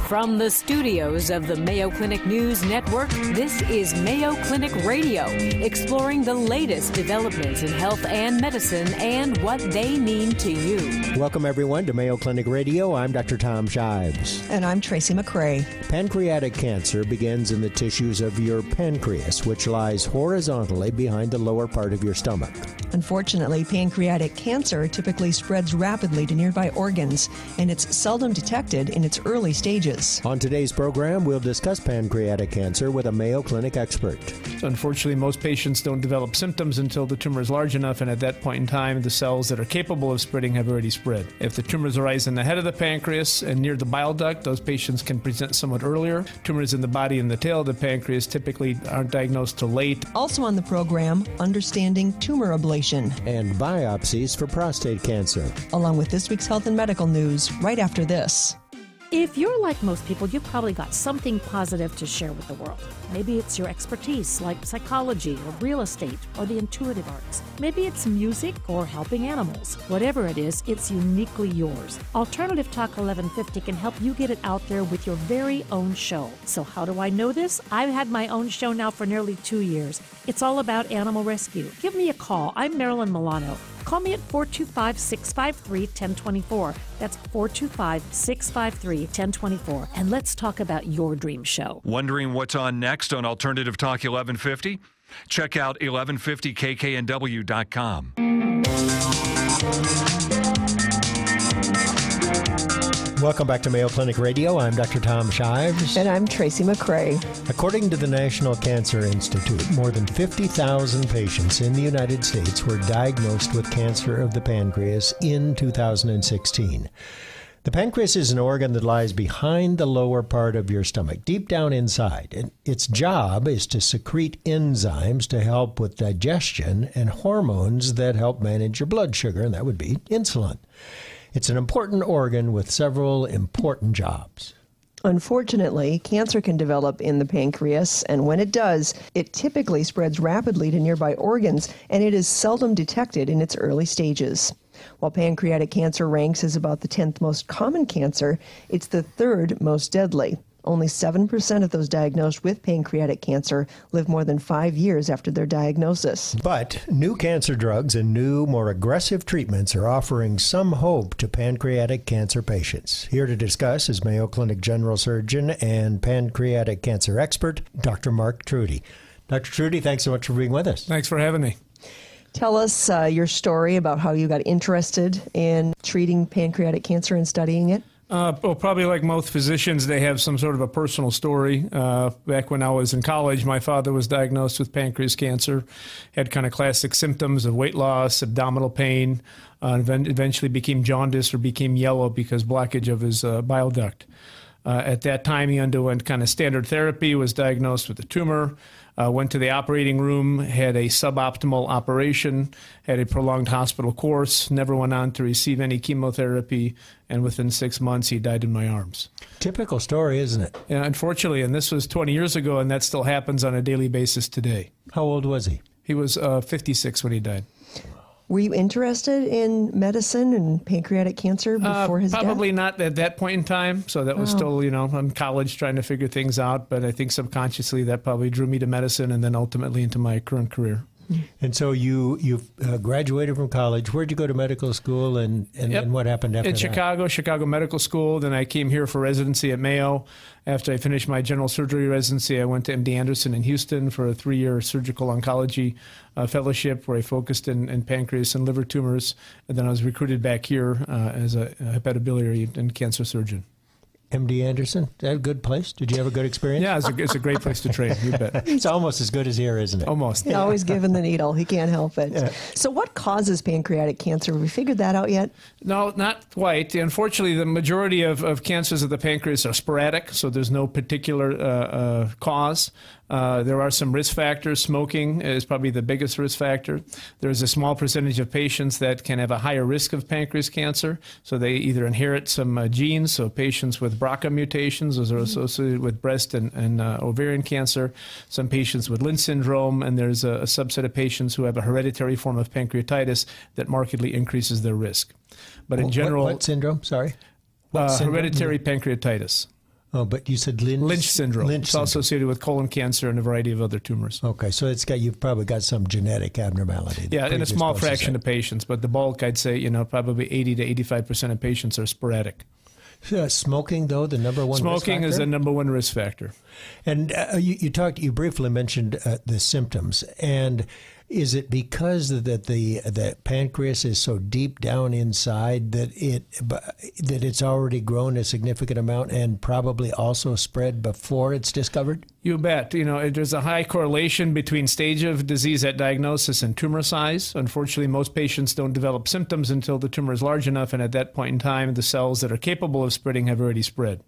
S21: From the studios of the Mayo Clinic News Network, this is Mayo Clinic Radio, exploring the latest developments in health and medicine and what they mean to you.
S22: Welcome, everyone, to Mayo Clinic Radio. I'm Dr. Tom Shives.
S23: And I'm Tracy McCray.
S22: Pancreatic cancer begins in the tissues of your pancreas, which lies horizontally behind the lower part of your stomach.
S23: Unfortunately, pancreatic cancer typically spreads rapidly to nearby organs, and it's seldom detected in its early stages.
S22: On today's program, we'll discuss pancreatic cancer with a Mayo Clinic expert.
S24: Unfortunately, most patients don't develop symptoms until the tumor is large enough, and at that point in time, the cells that are capable of spreading have already spread. If the tumors arise in the head of the pancreas and near the bile duct, those patients can present somewhat earlier. Tumors in the body and the tail of the pancreas typically aren't diagnosed till late.
S23: Also on the program, understanding tumor ablation
S22: and biopsies for prostate cancer,
S23: along with this week's health and medical news right after this.
S10: If you're like most people, you've probably got something positive to share with the world. Maybe it's your expertise, like psychology or real estate or the intuitive arts. Maybe it's music or helping animals. Whatever it is, it's uniquely yours. Alternative Talk 1150 can help you get it out there with your very own show. So how do I know this? I've had my own show now for nearly 2 years. It's all about animal rescue. Give me a call. I'm Marilyn Milano. Call me at 425-653-1024. That's 425-653-1024. And let's talk about your dream show.
S12: Wondering what's on next on Alternative Talk 1150? Check out 1150kknw.com.
S22: Welcome back to Mayo Clinic Radio. I'm Dr. Tom Shives.
S23: And I'm Tracy McCray.
S22: According to the National Cancer Institute, more than 50,000 patients in the United States were diagnosed with cancer of the pancreas in 2016. The pancreas is an organ that lies behind the lower part of your stomach, deep down inside. And its job is to secrete enzymes to help with digestion and hormones that help manage your blood sugar, and that would be insulin. It's an important organ with several important jobs.
S23: Unfortunately, cancer can develop in the pancreas, and when it does, it typically spreads rapidly to nearby organs, and it is seldom detected in its early stages. While pancreatic cancer ranks as about the 10th most common cancer, it's the 3rd most deadly. Only 7% of those diagnosed with pancreatic cancer live more than 5 years after their diagnosis.
S22: But new cancer drugs and new, more aggressive treatments are offering some hope to pancreatic cancer patients. Here to discuss is Mayo Clinic General Surgeon and pancreatic cancer expert, Dr. Mark Trudy. Dr. Trudy, thanks so much for being with us.
S24: Thanks for having me.
S23: Tell us your story about how you got interested in treating pancreatic cancer and studying it.
S24: Well, probably like most physicians, they have some sort of a personal story. Back when I was in college, my father was diagnosed with pancreas cancer, had kind of classic symptoms of weight loss, abdominal pain, and eventually became jaundice or became yellow because blockage of his bile duct. At that time, he underwent kind of standard therapy, was diagnosed with a tumor, went to the operating room, had a suboptimal operation, had a prolonged hospital course, never went on to receive any chemotherapy, and within 6 months, he died in my arms.
S22: Typical story, isn't it?
S24: Yeah, unfortunately, and this was 20 years ago, and that still happens on a daily basis today.
S22: How old was he?
S24: He was 56 when he died.
S23: Were you interested in medicine and pancreatic cancer before his death?
S24: Probably not at that point in time. So that was still, in college trying to figure things out. But I think subconsciously that probably drew me to medicine and then ultimately into my current career.
S22: And so you graduated from college. Where'd you go to medical school, and what happened after that?
S24: In Chicago Medical School. Then I came here for residency at Mayo. After I finished my general surgery residency, I went to MD Anderson in Houston for a 3-year surgical oncology fellowship where I focused in pancreas and liver tumors. And then I was recruited back here as a hepatobiliary and cancer surgeon.
S22: MD Anderson, is that a good place? Did you have a good experience?
S24: Yeah, it's a great place to train. You bet.
S22: It's almost as good as here, isn't it?
S24: Almost.
S23: He's always given the needle. He can't help it. Yeah. So what causes pancreatic cancer? Have we figured that out yet?
S24: No, not quite. Unfortunately, the majority of cancers of the pancreas are sporadic, so there's no particular cause. There are some risk factors. Smoking is probably the biggest risk factor. There's a small percentage of patients that can have a higher risk of pancreas cancer. So they either inherit some genes, so patients with BRCA mutations, those are associated with breast and ovarian cancer. Some patients with Lynch syndrome, and there's a subset of patients who have a hereditary form of pancreatitis that markedly increases their risk. But in general...
S22: What syndrome? Sorry? What syndrome?
S24: Hereditary pancreatitis.
S22: Oh, but you said Lynch
S24: syndrome. It's associated with colon cancer and a variety of other tumors.
S22: Okay, so you've probably got some genetic abnormality.
S24: Yeah, in a small fraction of patients, but the bulk, I'd say, probably 80 to 85% of patients are sporadic.
S22: Smoking, though, the number one risk factor?
S24: Smoking is the number one risk factor.
S22: And you briefly mentioned the symptoms, and is it because that the pancreas is so deep down inside that it's already grown a significant amount and probably also spread before it's discovered?
S24: You bet. There's a high correlation between stage of disease at diagnosis and tumor size. Unfortunately, most patients don't develop symptoms until the tumor is large enough, and at that point in time, the cells that are capable of spreading have already spread.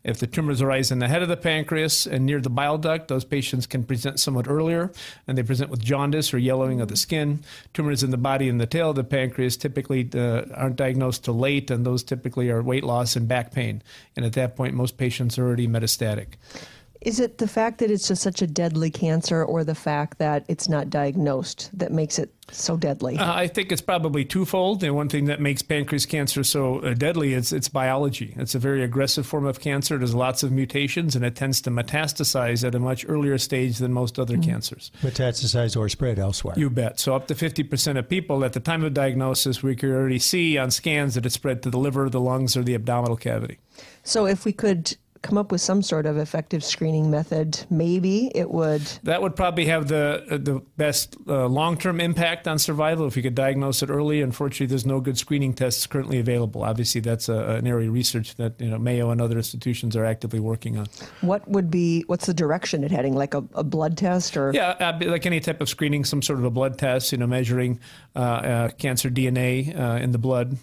S24: If the tumors arise in the head of the pancreas and near the bile duct, those patients can present somewhat earlier, and they present with jaundice or yellowing of the skin. Tumors in the body and the tail of the pancreas typically aren't diagnosed till late, and those typically are weight loss and back pain. And at that point, most patients are already metastatic.
S23: Is it the fact that it's just such a deadly cancer, or the fact that it's not diagnosed, that makes it so deadly?
S24: I think it's probably twofold. And one thing that makes pancreas cancer so deadly is its biology. It's a very aggressive form of cancer. There's lots of mutations, and it tends to metastasize at a much earlier stage than most other cancers.
S22: Metastasize or spread elsewhere.
S24: You bet. So up to 50% of people at the time of diagnosis, we could already see on scans that it spread to the liver, the lungs, or the abdominal cavity.
S23: So if we could come up with some sort of effective screening method, maybe it would...
S24: That would probably have the best long-term impact on survival if we could diagnose it early. Unfortunately, there's no good screening tests currently available. Obviously, that's an area of research that Mayo and other institutions are actively working on.
S23: What's the direction it heading? Like a blood test? Or
S24: Yeah, like any type of screening, some sort of a blood test, measuring cancer DNA in the blood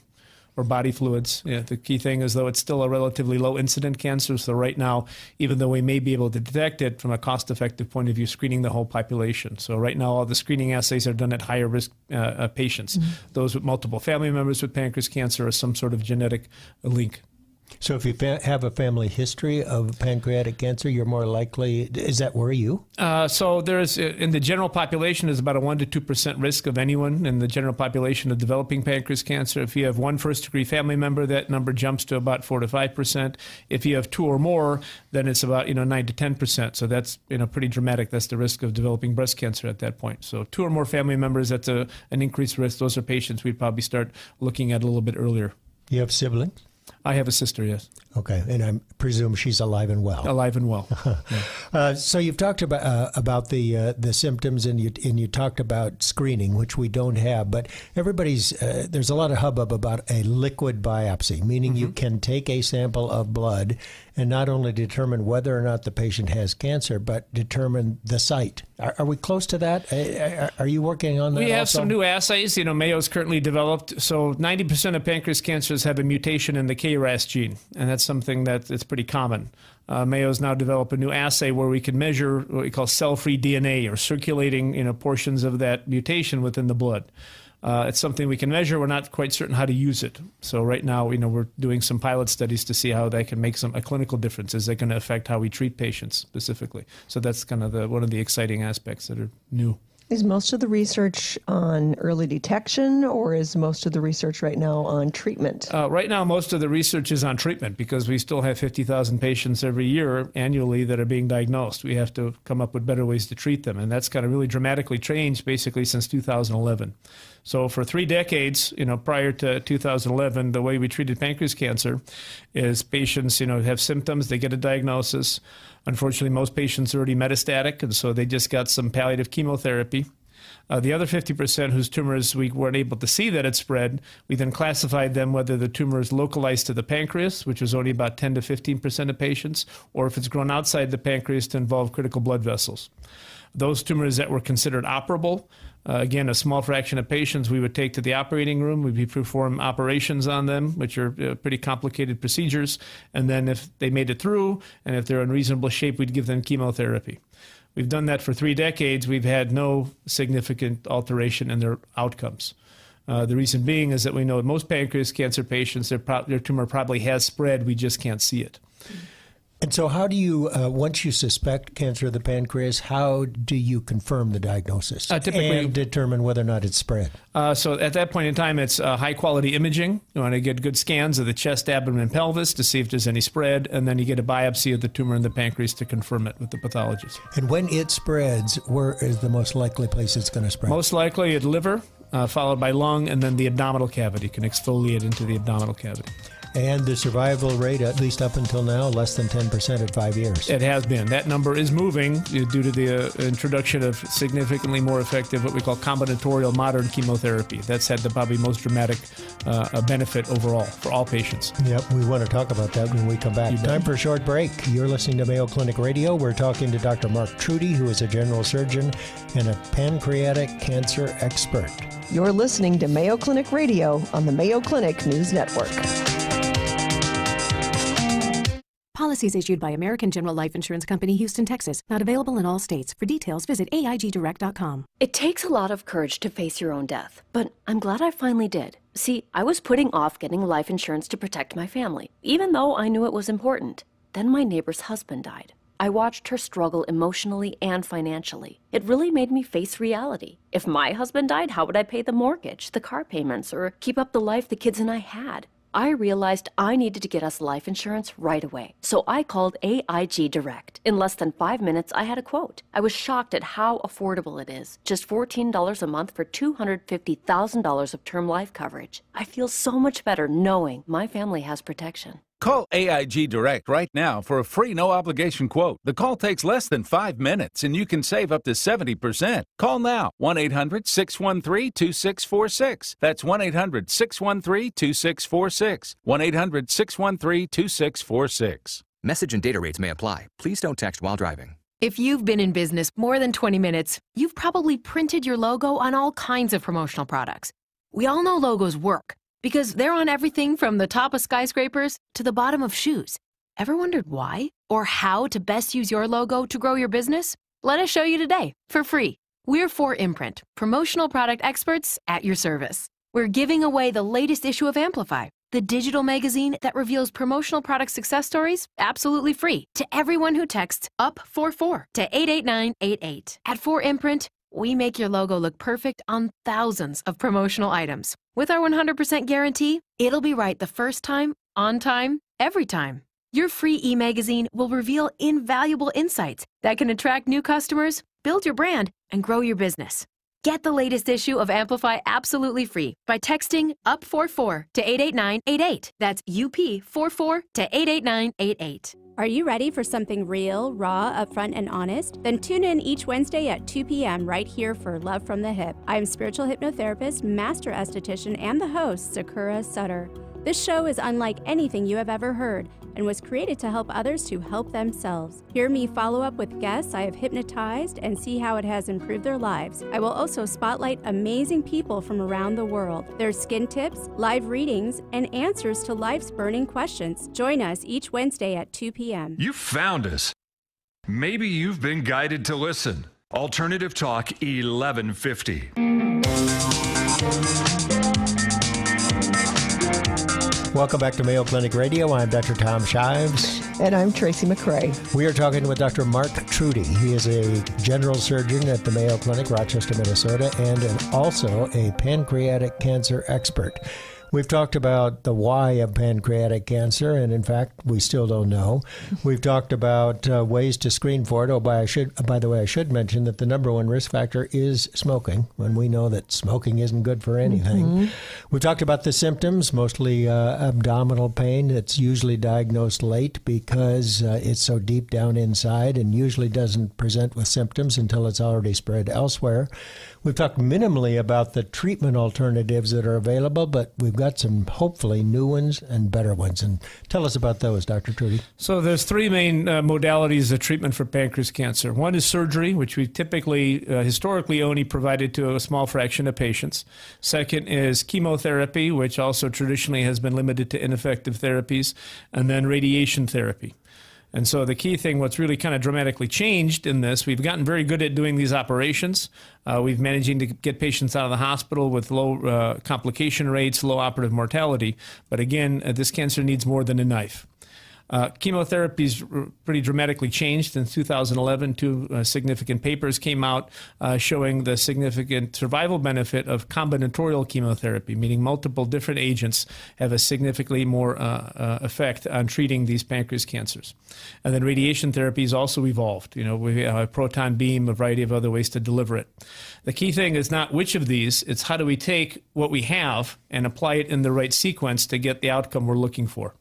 S24: or body fluids. Yeah, the key thing is, though, it's still a relatively low incident cancer. So right now, even though we may be able to detect it from a cost-effective point of view, screening the whole population. So right now, all the screening assays are done at higher risk patients. Mm-hmm. Those with multiple family members with pancreas cancer or some sort of genetic link.
S22: So if you have a family history of pancreatic cancer, you're more likely, does that worry you?
S24: So there's, in the general population, there's about a 1% to 2% risk of anyone in the general population of developing pancreas cancer. If you have one first-degree family member, that number jumps to about 4% to 5%. If you have two or more, then it's about 9% to 10%. So that's pretty dramatic. That's the risk of developing breast cancer at that point. So two or more family members, that's an increased risk. Those are patients we'd probably start looking at a little bit earlier.
S22: You have siblings?
S24: I have a sister, yes.
S22: Okay, and I presume she's alive and well.
S24: Alive and well.
S22: So you've talked about the symptoms, and you talked about screening, which we don't have. But there's a lot of hubbub about a liquid biopsy, meaning you can take a sample of blood and not only determine whether or not the patient has cancer, but determine the site. Are we close to that? Are you working on that?
S24: We have
S22: also?
S24: some new assays. Mayo's currently developed. So 90% of pancreas cancers have a mutation in the KRAS gene, and that's something that's pretty common. Mayo's now developed a new assay where we can measure what we call cell-free DNA, or circulating portions of that mutation within the blood. It's something we can measure. We're not quite certain how to use it. So right now, we're doing some pilot studies to see how that can make a clinical difference. Is that going to affect how we treat patients specifically? So that's kind of one of the exciting aspects that are new.
S23: Is most of the research on early detection, or is most of the research right now on treatment?
S24: Right now, most of the research is on treatment, because we still have 50,000 patients every year annually that are being diagnosed. We have to come up with better ways to treat them, and that's kind of really dramatically changed basically since 2011. So for 3 decades, prior to 2011, the way we treated pancreas cancer is patients, have symptoms, they get a diagnosis. Unfortunately, most patients are already metastatic, and so they just got some palliative chemotherapy. The other 50% whose tumors we weren't able to see that it spread, we then classified them whether the tumor is localized to the pancreas, which is only about 10 to 15% of patients, or if it's grown outside the pancreas to involve critical blood vessels. Those tumors that were considered operable, again, a small fraction of patients we would take to the operating room. We'd perform operations on them, which are pretty complicated procedures. And then if they made it through, and if they're in reasonable shape, we'd give them chemotherapy. We've done that for 3 decades. We've had no significant alteration in their outcomes. The reason being is that we know that most pancreas cancer patients, their tumor probably has spread. We just can't see it.
S22: And so how do you, once you suspect cancer of the pancreas, how do you confirm the diagnosis and determine whether or not it's spread?
S24: So at that point in time, it's high-quality imaging. You want to get good scans of the chest, abdomen, and pelvis to see if there's any spread, and then you get a biopsy of the tumor in the pancreas to confirm it with the pathologist.
S22: And when it spreads, where is the most likely place it's going to spread?
S24: Most likely at liver, followed by lung, and then the abdominal cavity. Can exfoliate into the abdominal cavity.
S22: And the survival rate, at least up until now, less than 10% at 5 years.
S24: It has been. That number is moving due to the introduction of significantly more effective, what we call combinatorial modern chemotherapy. That's had the probably most dramatic benefit overall for all patients.
S22: Yep, we want to talk about that when we come back. Time for a short break. You're listening to Mayo Clinic Radio. We're talking to Dr. Mark Trudy, who is a general surgeon and a pancreatic cancer expert.
S23: You're listening to Mayo Clinic Radio on the Mayo Clinic News Network.
S2: Policies issued by American General Life Insurance Company, Houston, Texas. Not available in all states. For details, visit AIGdirect.com.
S3: It takes a lot of courage to face your own death, but I'm glad I finally did. See, I was putting off getting life insurance to protect my family, even though I knew it was important. Then my neighbor's husband died. I watched her struggle emotionally and financially. It really made me face reality. If my husband died, how would I pay the mortgage, the car payments, or keep up the life the kids and I had? I realized I needed to get us life insurance right away. So I called AIG Direct. In less than 5 minutes, I had a quote. I was shocked at how affordable it is. Just $14 a month for $250,000 of term life coverage. I feel so much better knowing my family has protection.
S5: Call AIG Direct right now for a free no-obligation quote. The call takes less than 5 minutes, and you can save up to 70%. Call now, 1-800-613-2646. That's 1-800-613-2646. 1-800-613-2646.
S9: Message and data rates may apply. Please don't text while driving.
S25: If you've been in business more than 20 minutes, you've probably printed your logo on all kinds of promotional products. We all know logos work, because they're on everything from the top of skyscrapers to the bottom of shoes. Ever wondered why or how to best use your logo to grow your business? Let us show you today for free. We're 4imprint, promotional product experts at your service. We're giving away the latest issue of Amplify, the digital magazine that reveals promotional product success stories absolutely free to everyone who texts UP44 to 88988. At 4imprint, we make your logo look perfect on thousands of promotional items. With our 100% guarantee, it'll be right the first time, on time, every time. Your free e-magazine will reveal invaluable insights that can attract new customers, build your brand, and grow your business. Get the latest issue of Amplify absolutely free by texting UP44 to 88988. That's UP44 to 88988.
S6: Are you ready for something real, raw, upfront, and honest? Then tune in each Wednesday at 2 p.m. right here for Love from the Hip. I am spiritual hypnotherapist, master esthetician, and the host, Sakura Sutter. This show is unlike anything you have ever heard and was created to help others to help themselves. Hear me follow up with guests I have hypnotized and see how it has improved their lives. I will also spotlight amazing people from around the world, their skin tips, live readings, and answers to life's burning questions. Join us each Wednesday at 2 p.m.
S12: You found us. Maybe you've been guided to listen. Alternative Talk 1150.
S22: Welcome back to Mayo Clinic Radio. I'm Dr. Tom Shives.
S23: And I'm Tracy McRae.
S22: We are talking with Dr. Mark Trudy. He is a general surgeon at the Mayo Clinic, Rochester, Minnesota, and also a pancreatic cancer expert. We've talked about the why of pancreatic cancer, and in fact, we still don't know. We've talked about ways to screen for it. By the way, I should mention that the number one risk factor is smoking, when we know that smoking isn't good for anything. Mm-hmm. We've talked about the symptoms, mostly abdominal pain. It's usually diagnosed late because it's so deep down inside and usually doesn't present with symptoms until it's already spread elsewhere. We've talked minimally about the treatment alternatives that are available, but we've got some hopefully new ones and better ones. And tell us about those, Dr. Trudy.
S24: So there's three main modalities of treatment for pancreas cancer. One is surgery, which we typically, historically only provided to a small fraction of patients. Second is chemotherapy, which also traditionally has been limited to ineffective therapies. And then radiation therapy. And so the key thing, what's really kind of dramatically changed in this, we've gotten very good at doing these operations. We've managing to get patients out of the hospital with low complication rates, low operative mortality. But again, this cancer needs more than a knife. Chemotherapy's pretty dramatically changed. In 2011, two significant papers came out showing the significant survival benefit of combinatorial chemotherapy, meaning multiple different agents have a significantly more effect on treating these pancreas cancers. And then radiation therapy has also evolved. You know, we have a proton beam, a variety of other ways to deliver it. The key thing is not which of these, it's how do we take what we have and apply it in the right sequence to get the outcome we're looking for.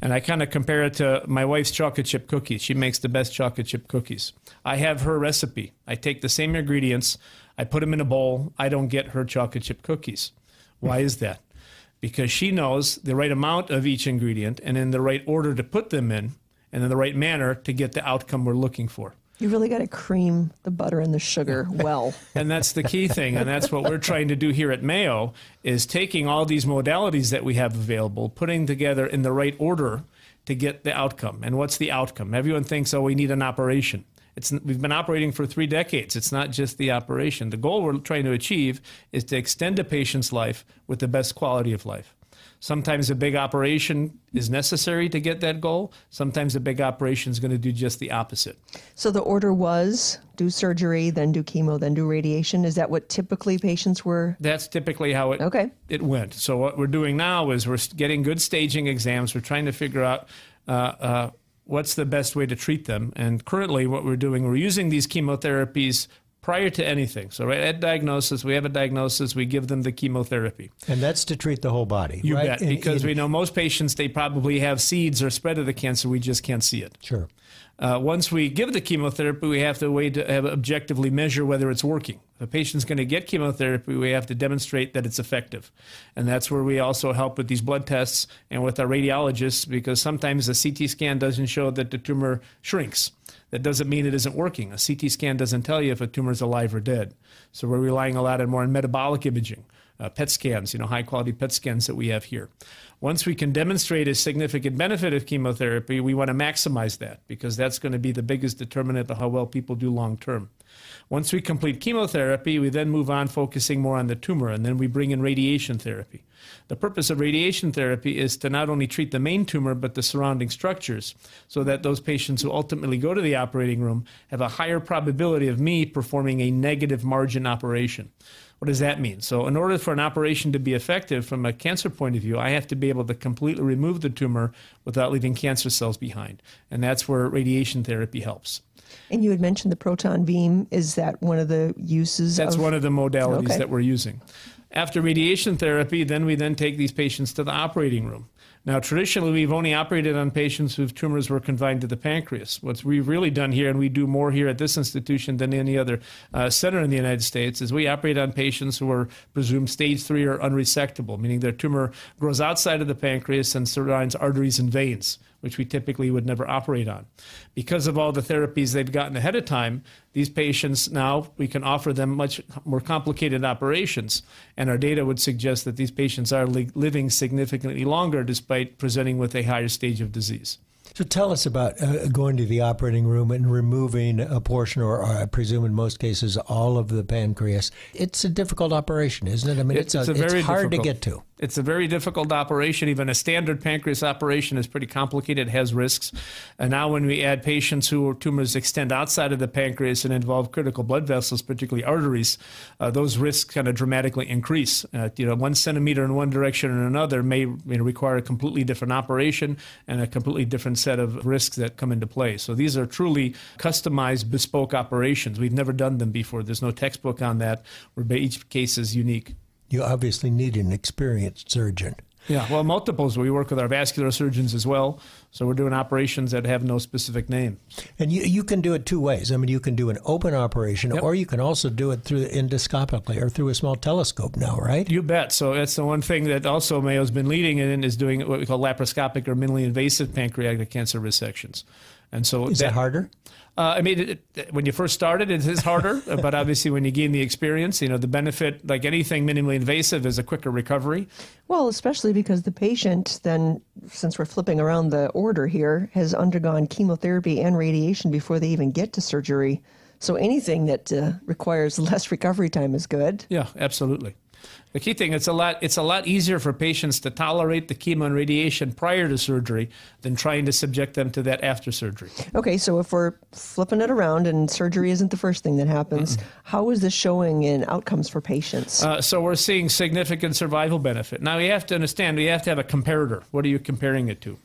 S24: And I kind of compare it to my wife's chocolate chip cookies. She makes the best chocolate chip cookies. I have her recipe. I take the same ingredients. I put them in a bowl. I don't get her chocolate chip cookies. Why is that? Because she knows the right amount of each ingredient and in the right order to put them in and in the right manner to get the outcome we're looking for.
S23: You really got to cream the butter and the sugar well.
S24: And that's the key thing, and that's what we're trying to do here at Mayo, is taking all these modalities that we have available, putting together in the right order to get the outcome. And what's the outcome? Everyone thinks, oh, we need an operation. We've been operating for 3 decades. It's not just the operation. The goal we're trying to achieve is to extend a patient's life with the best quality of life. Sometimes a big operation is necessary to get that goal. Sometimes a big operation is going to do just the opposite.
S23: So the order was do surgery, then do chemo, then do radiation. Is that what typically patients were?
S24: That's typically how it went. So what we're doing now is we're getting good staging exams. We're trying to figure out what's the best way to treat them. And currently what we're doing, we're using these chemotherapies prior to anything. So right at diagnosis, we have a diagnosis, we give them the chemotherapy.
S22: And that's to treat the whole body,
S24: you
S22: right?
S24: bet, because we know most patients, they probably have seeds or spread of the cancer, we just can't see it.
S22: Sure.
S24: Once we give the chemotherapy, we have to objectively measure whether it's working. If a patient's going to get chemotherapy, we have to demonstrate that it's effective. And that's where we also help with these blood tests and with our radiologists, because sometimes a CT scan doesn't show that the tumor shrinks. That doesn't mean it isn't working. A CT scan doesn't tell you if a tumor is alive or dead. So we're relying a lot more on metabolic imaging, PET scans, high-quality PET scans that we have here. Once we can demonstrate a significant benefit of chemotherapy, we want to maximize that because that's going to be the biggest determinant of how well people do long-term. Once we complete chemotherapy, we then move on focusing more on the tumor, and then we bring in radiation therapy. The purpose of radiation therapy is to not only treat the main tumor, but the surrounding structures, so that those patients who ultimately go to the operating room have a higher probability of me performing a negative margin operation. What does that mean? So in order for an operation to be effective from a cancer point of view, I have to be able to completely remove the tumor without leaving cancer cells behind. And that's where radiation therapy helps.
S23: And you had mentioned the proton beam. Is that one of the uses?
S24: That's one of the modalities that we're using. After radiation therapy, we take these patients to the operating room. Now, traditionally, we've only operated on patients whose tumors were confined to the pancreas. What we've really done here, and we do more here at this institution than any other center in the United States, is we operate on patients who are presumed stage 3 or unresectable, meaning their tumor grows outside of the pancreas and surrounds arteries and veins, which we typically would never operate on. Because of all the therapies they've gotten ahead of time, these patients now, we can offer them much more complicated operations. And our data would suggest that these patients are living significantly longer despite presenting with a higher stage of disease.
S22: So tell us about going to the operating room and removing a portion, or I presume in most cases, all of the pancreas. It's a difficult operation, isn't it? I mean, it's hard to get to.
S24: It's a very difficult operation. Even a standard pancreas operation is pretty complicated, has risks. And now when we add patients whose tumors extend outside of the pancreas and involve critical blood vessels, particularly arteries, those risks kind of dramatically increase. 1 centimeter in one direction or another may require a completely different operation and a completely different set of risks that come into play. So these are truly customized, bespoke operations. We've never done them before. There's no textbook on that, where each case is unique.
S22: You obviously need an experienced surgeon.
S24: Yeah, well, multiples. We work with our vascular surgeons as well. So we're doing operations that have no specific name.
S22: And you can do it two ways. I mean, you can do an open operation, or you can also do it through endoscopically or through a small telescope now, right?
S24: You bet. So that's the one thing that also Mayo's been leading in, is doing what we call laparoscopic or minimally invasive pancreatic cancer resections. And so
S22: is that harder?
S24: When you first started, it is harder, but obviously when you gain the experience, the benefit, like anything minimally invasive, is a quicker recovery.
S23: Well, especially because the patient then, since we're flipping around the order here, has undergone chemotherapy and radiation before they even get to surgery. So anything that requires less recovery time is good.
S24: Yeah, absolutely. The key thing, it's a lot easier for patients to tolerate the chemo and radiation prior to surgery than trying to subject them to that after surgery.
S23: Okay, so if we're flipping it around and surgery isn't the first thing that happens, how is this showing in outcomes for patients?
S24: So we're seeing significant survival benefit. Now, you have to understand, we have to have a comparator. What are you comparing it to?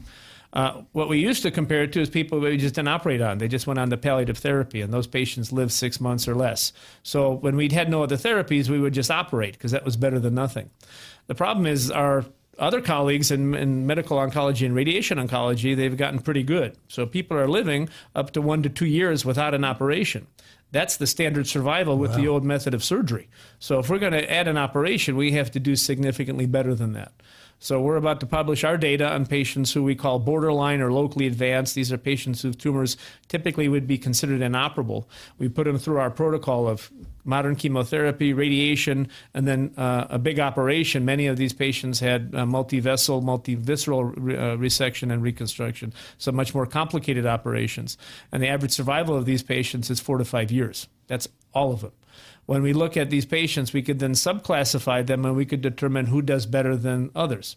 S24: What we used to compare it to is people we just didn't operate on. They just went on the palliative therapy, and those patients lived 6 months or less. So when we'd had no other therapies, we would just operate because that was better than nothing. The problem is our other colleagues in medical oncology and radiation oncology, they've gotten pretty good. So people are living up to 1 to 2 years without an operation. That's the standard survival with the old method of surgery. So if we're going to add an operation, we have to do significantly better than that. So we're about to publish our data on patients who we call borderline or locally advanced. These are patients whose tumors typically would be considered inoperable. We put them through our protocol of modern chemotherapy, radiation, and then a big operation. Many of these patients had multi-vessel, multi-visceral resection and reconstruction, so much more complicated operations. And the average survival of these patients is 4 to 5 years. That's all of them. When we look at these patients, we could then subclassify them and we could determine who does better than others.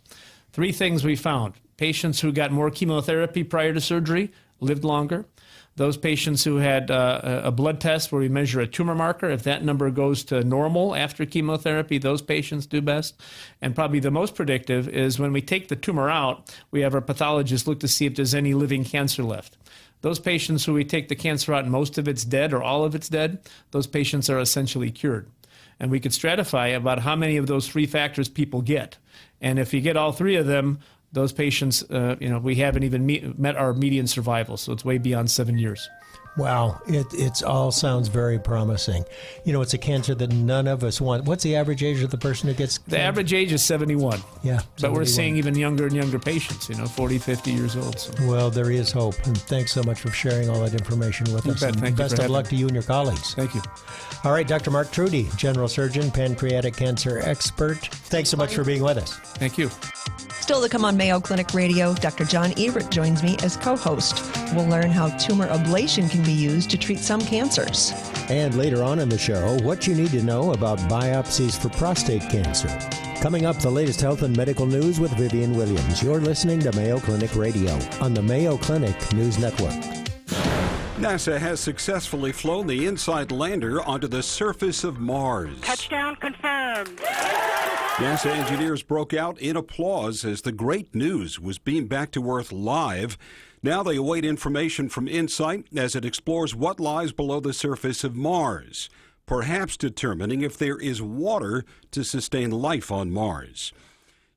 S24: 3 things we found. Patients who got more chemotherapy prior to surgery lived longer. Those patients who had a blood test where we measure a tumor marker, if that number goes to normal after chemotherapy, those patients do best. And probably the most predictive is when we take the tumor out, we have our pathologist look to see if there's any living cancer left. Those patients who we take the cancer out and most of it's dead or all of it's dead, those patients are essentially cured. And we could stratify about how many of those 3 factors people get. And if you get all 3 of them, those patients, we haven't even met our median survival, so it's way beyond 7 years.
S22: Wow, it all sounds very promising. It's a cancer that none of us want. What's the average age of the person who gets cancer?
S24: The average age is 71.
S22: Yeah. 71.
S24: But we're seeing even younger and younger patients, 40, 50 years old. So.
S22: Well, there is hope. And thanks so much for sharing all that information with us.
S24: And
S22: best of luck to you and your colleagues.
S24: Thank you.
S22: All right, Dr. Mark Trudy, general surgeon, pancreatic cancer expert. Thanks so much for being with us.
S24: Thank you.
S23: Still to come on Mayo Clinic Radio, Dr. John Everett joins me as co-host. We'll learn how tumor ablation can be used to treat some cancers.
S22: And later on in the show, what you need to know about biopsies for prostate cancer. Coming up, the latest health and medical news with Vivian Williams. You're listening to Mayo Clinic Radio on the Mayo Clinic News Network.
S17: NASA has successfully flown the InSight lander onto the surface of Mars.
S7: Touchdown confirmed.
S17: NASA engineers broke out in applause as the great news was beamed back to Earth live. Now they await information from InSight as it explores what lies below the surface of Mars, perhaps determining if there is water to sustain life on Mars.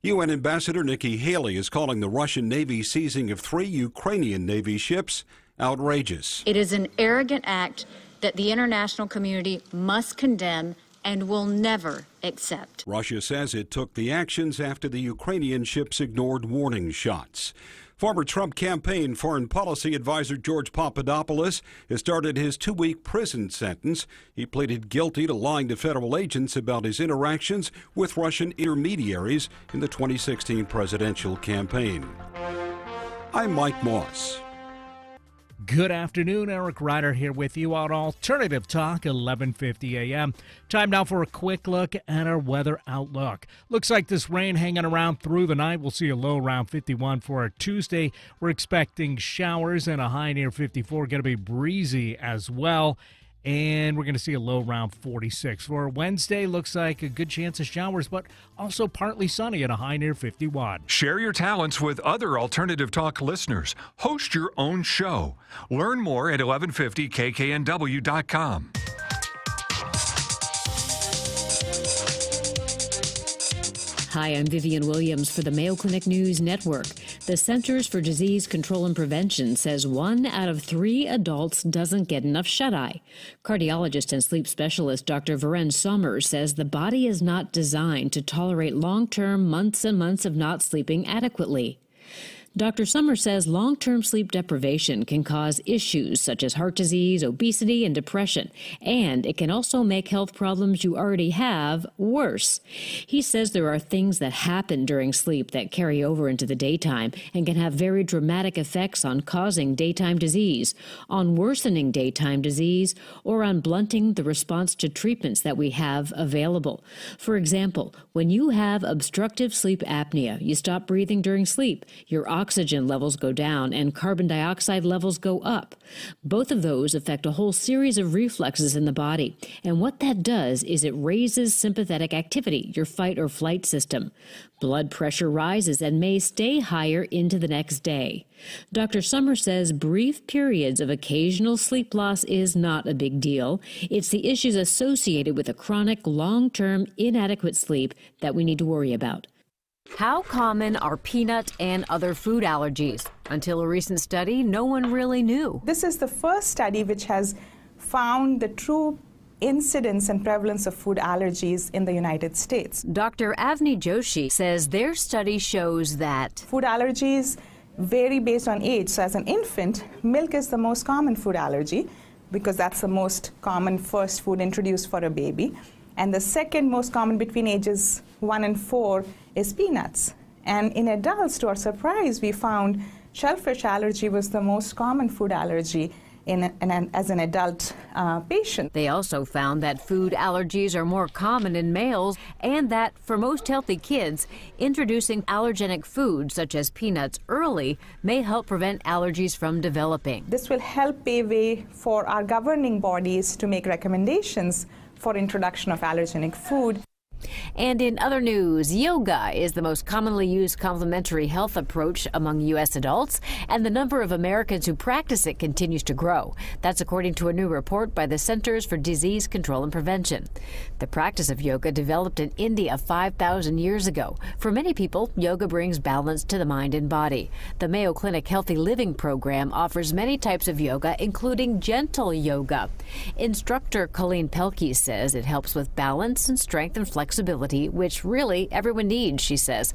S17: UN Ambassador Nikki Haley is calling the Russian Navy seizing of 3 Ukrainian Navy ships outrageous.
S20: It is an arrogant act that the international community must condemn and will never accept.
S17: Russia says it took the actions after the Ukrainian ships ignored warning shots. Former Trump campaign foreign policy advisor George Papadopoulos has started his 2-week prison sentence. He pleaded guilty to lying to federal agents about his interactions with Russian intermediaries in the 2016 presidential campaign. I'm Mike Moss.
S4: Good afternoon, Eric Ryder here with you on Alternative Talk, 11:50 a.m. Time now for a quick look at our weather outlook. Looks like this rain hanging around through the night. We'll see a low around 51 for our Tuesday. We're expecting showers and a high near 54. Going to be breezy as well. And we're going to see a low around 46. For Wednesday, looks like a good chance of showers, but also partly sunny at a high near 51.
S12: Share your talents with other Alternative Talk listeners. Host your own show. Learn more at 1150kknw.com.
S21: Hi, I'm Vivian Williams for the Mayo Clinic News Network. The Centers for Disease Control and Prevention says 1 out of 3 adults doesn't get enough shut-eye. Cardiologist and sleep specialist Dr. Viren Sommers says the body is not designed to tolerate long-term months and months of not sleeping adequately. Dr. Summers says long-term sleep deprivation can cause issues such as heart disease, obesity, and depression, and it can also make health problems you already have worse. He says there are things that happen during sleep that carry over into the daytime and can have very dramatic effects on causing daytime disease, on worsening daytime disease, or on blunting the response to treatments that we have available. For example, when you have obstructive sleep apnea, you stop breathing during sleep, your oxygen levels go down and carbon dioxide levels go up. Both of those affect a whole series of reflexes in the body. And what that does is it raises sympathetic activity, your fight or flight system. Blood pressure rises and may stay higher into the next day. Dr. Summers says brief periods of occasional sleep loss is not a big deal. It's the issues associated with a chronic, long-term, inadequate sleep that we need to worry about. How common are peanut and other food allergies? Until a recent study, no one really knew.
S7: This is the first study which has found the true incidence and prevalence of food allergies in the United States.
S21: Dr. Avni Joshi says their study shows that
S7: food allergies vary based on age. So as an infant, milk is the most common food allergy because that's the most common first food introduced for a baby. And the second most common between ages 1 and 4 is peanuts. And in adults, to our surprise, we found shellfish allergy was the most common food allergy as an adult patient.
S21: They also found that food allergies are more common in males and that for most healthy kids, introducing allergenic foods such as peanuts early may help prevent allergies from developing.
S7: This will help pave way for our governing bodies to make recommendations for introduction of allergenic food.
S21: And in other news, yoga is the most commonly used complementary health approach among U.S. adults, and the number of Americans who practice it continues to grow. That's according to a new report by the Centers for Disease Control and Prevention. The practice of yoga developed in India 5,000 years ago. For many people, yoga brings balance to the mind and body. The Mayo Clinic Healthy Living program offers many types of yoga, including gentle yoga. Instructor Colleen Pelkey says it helps with balance and strength and flexibility, which really everyone needs, she says.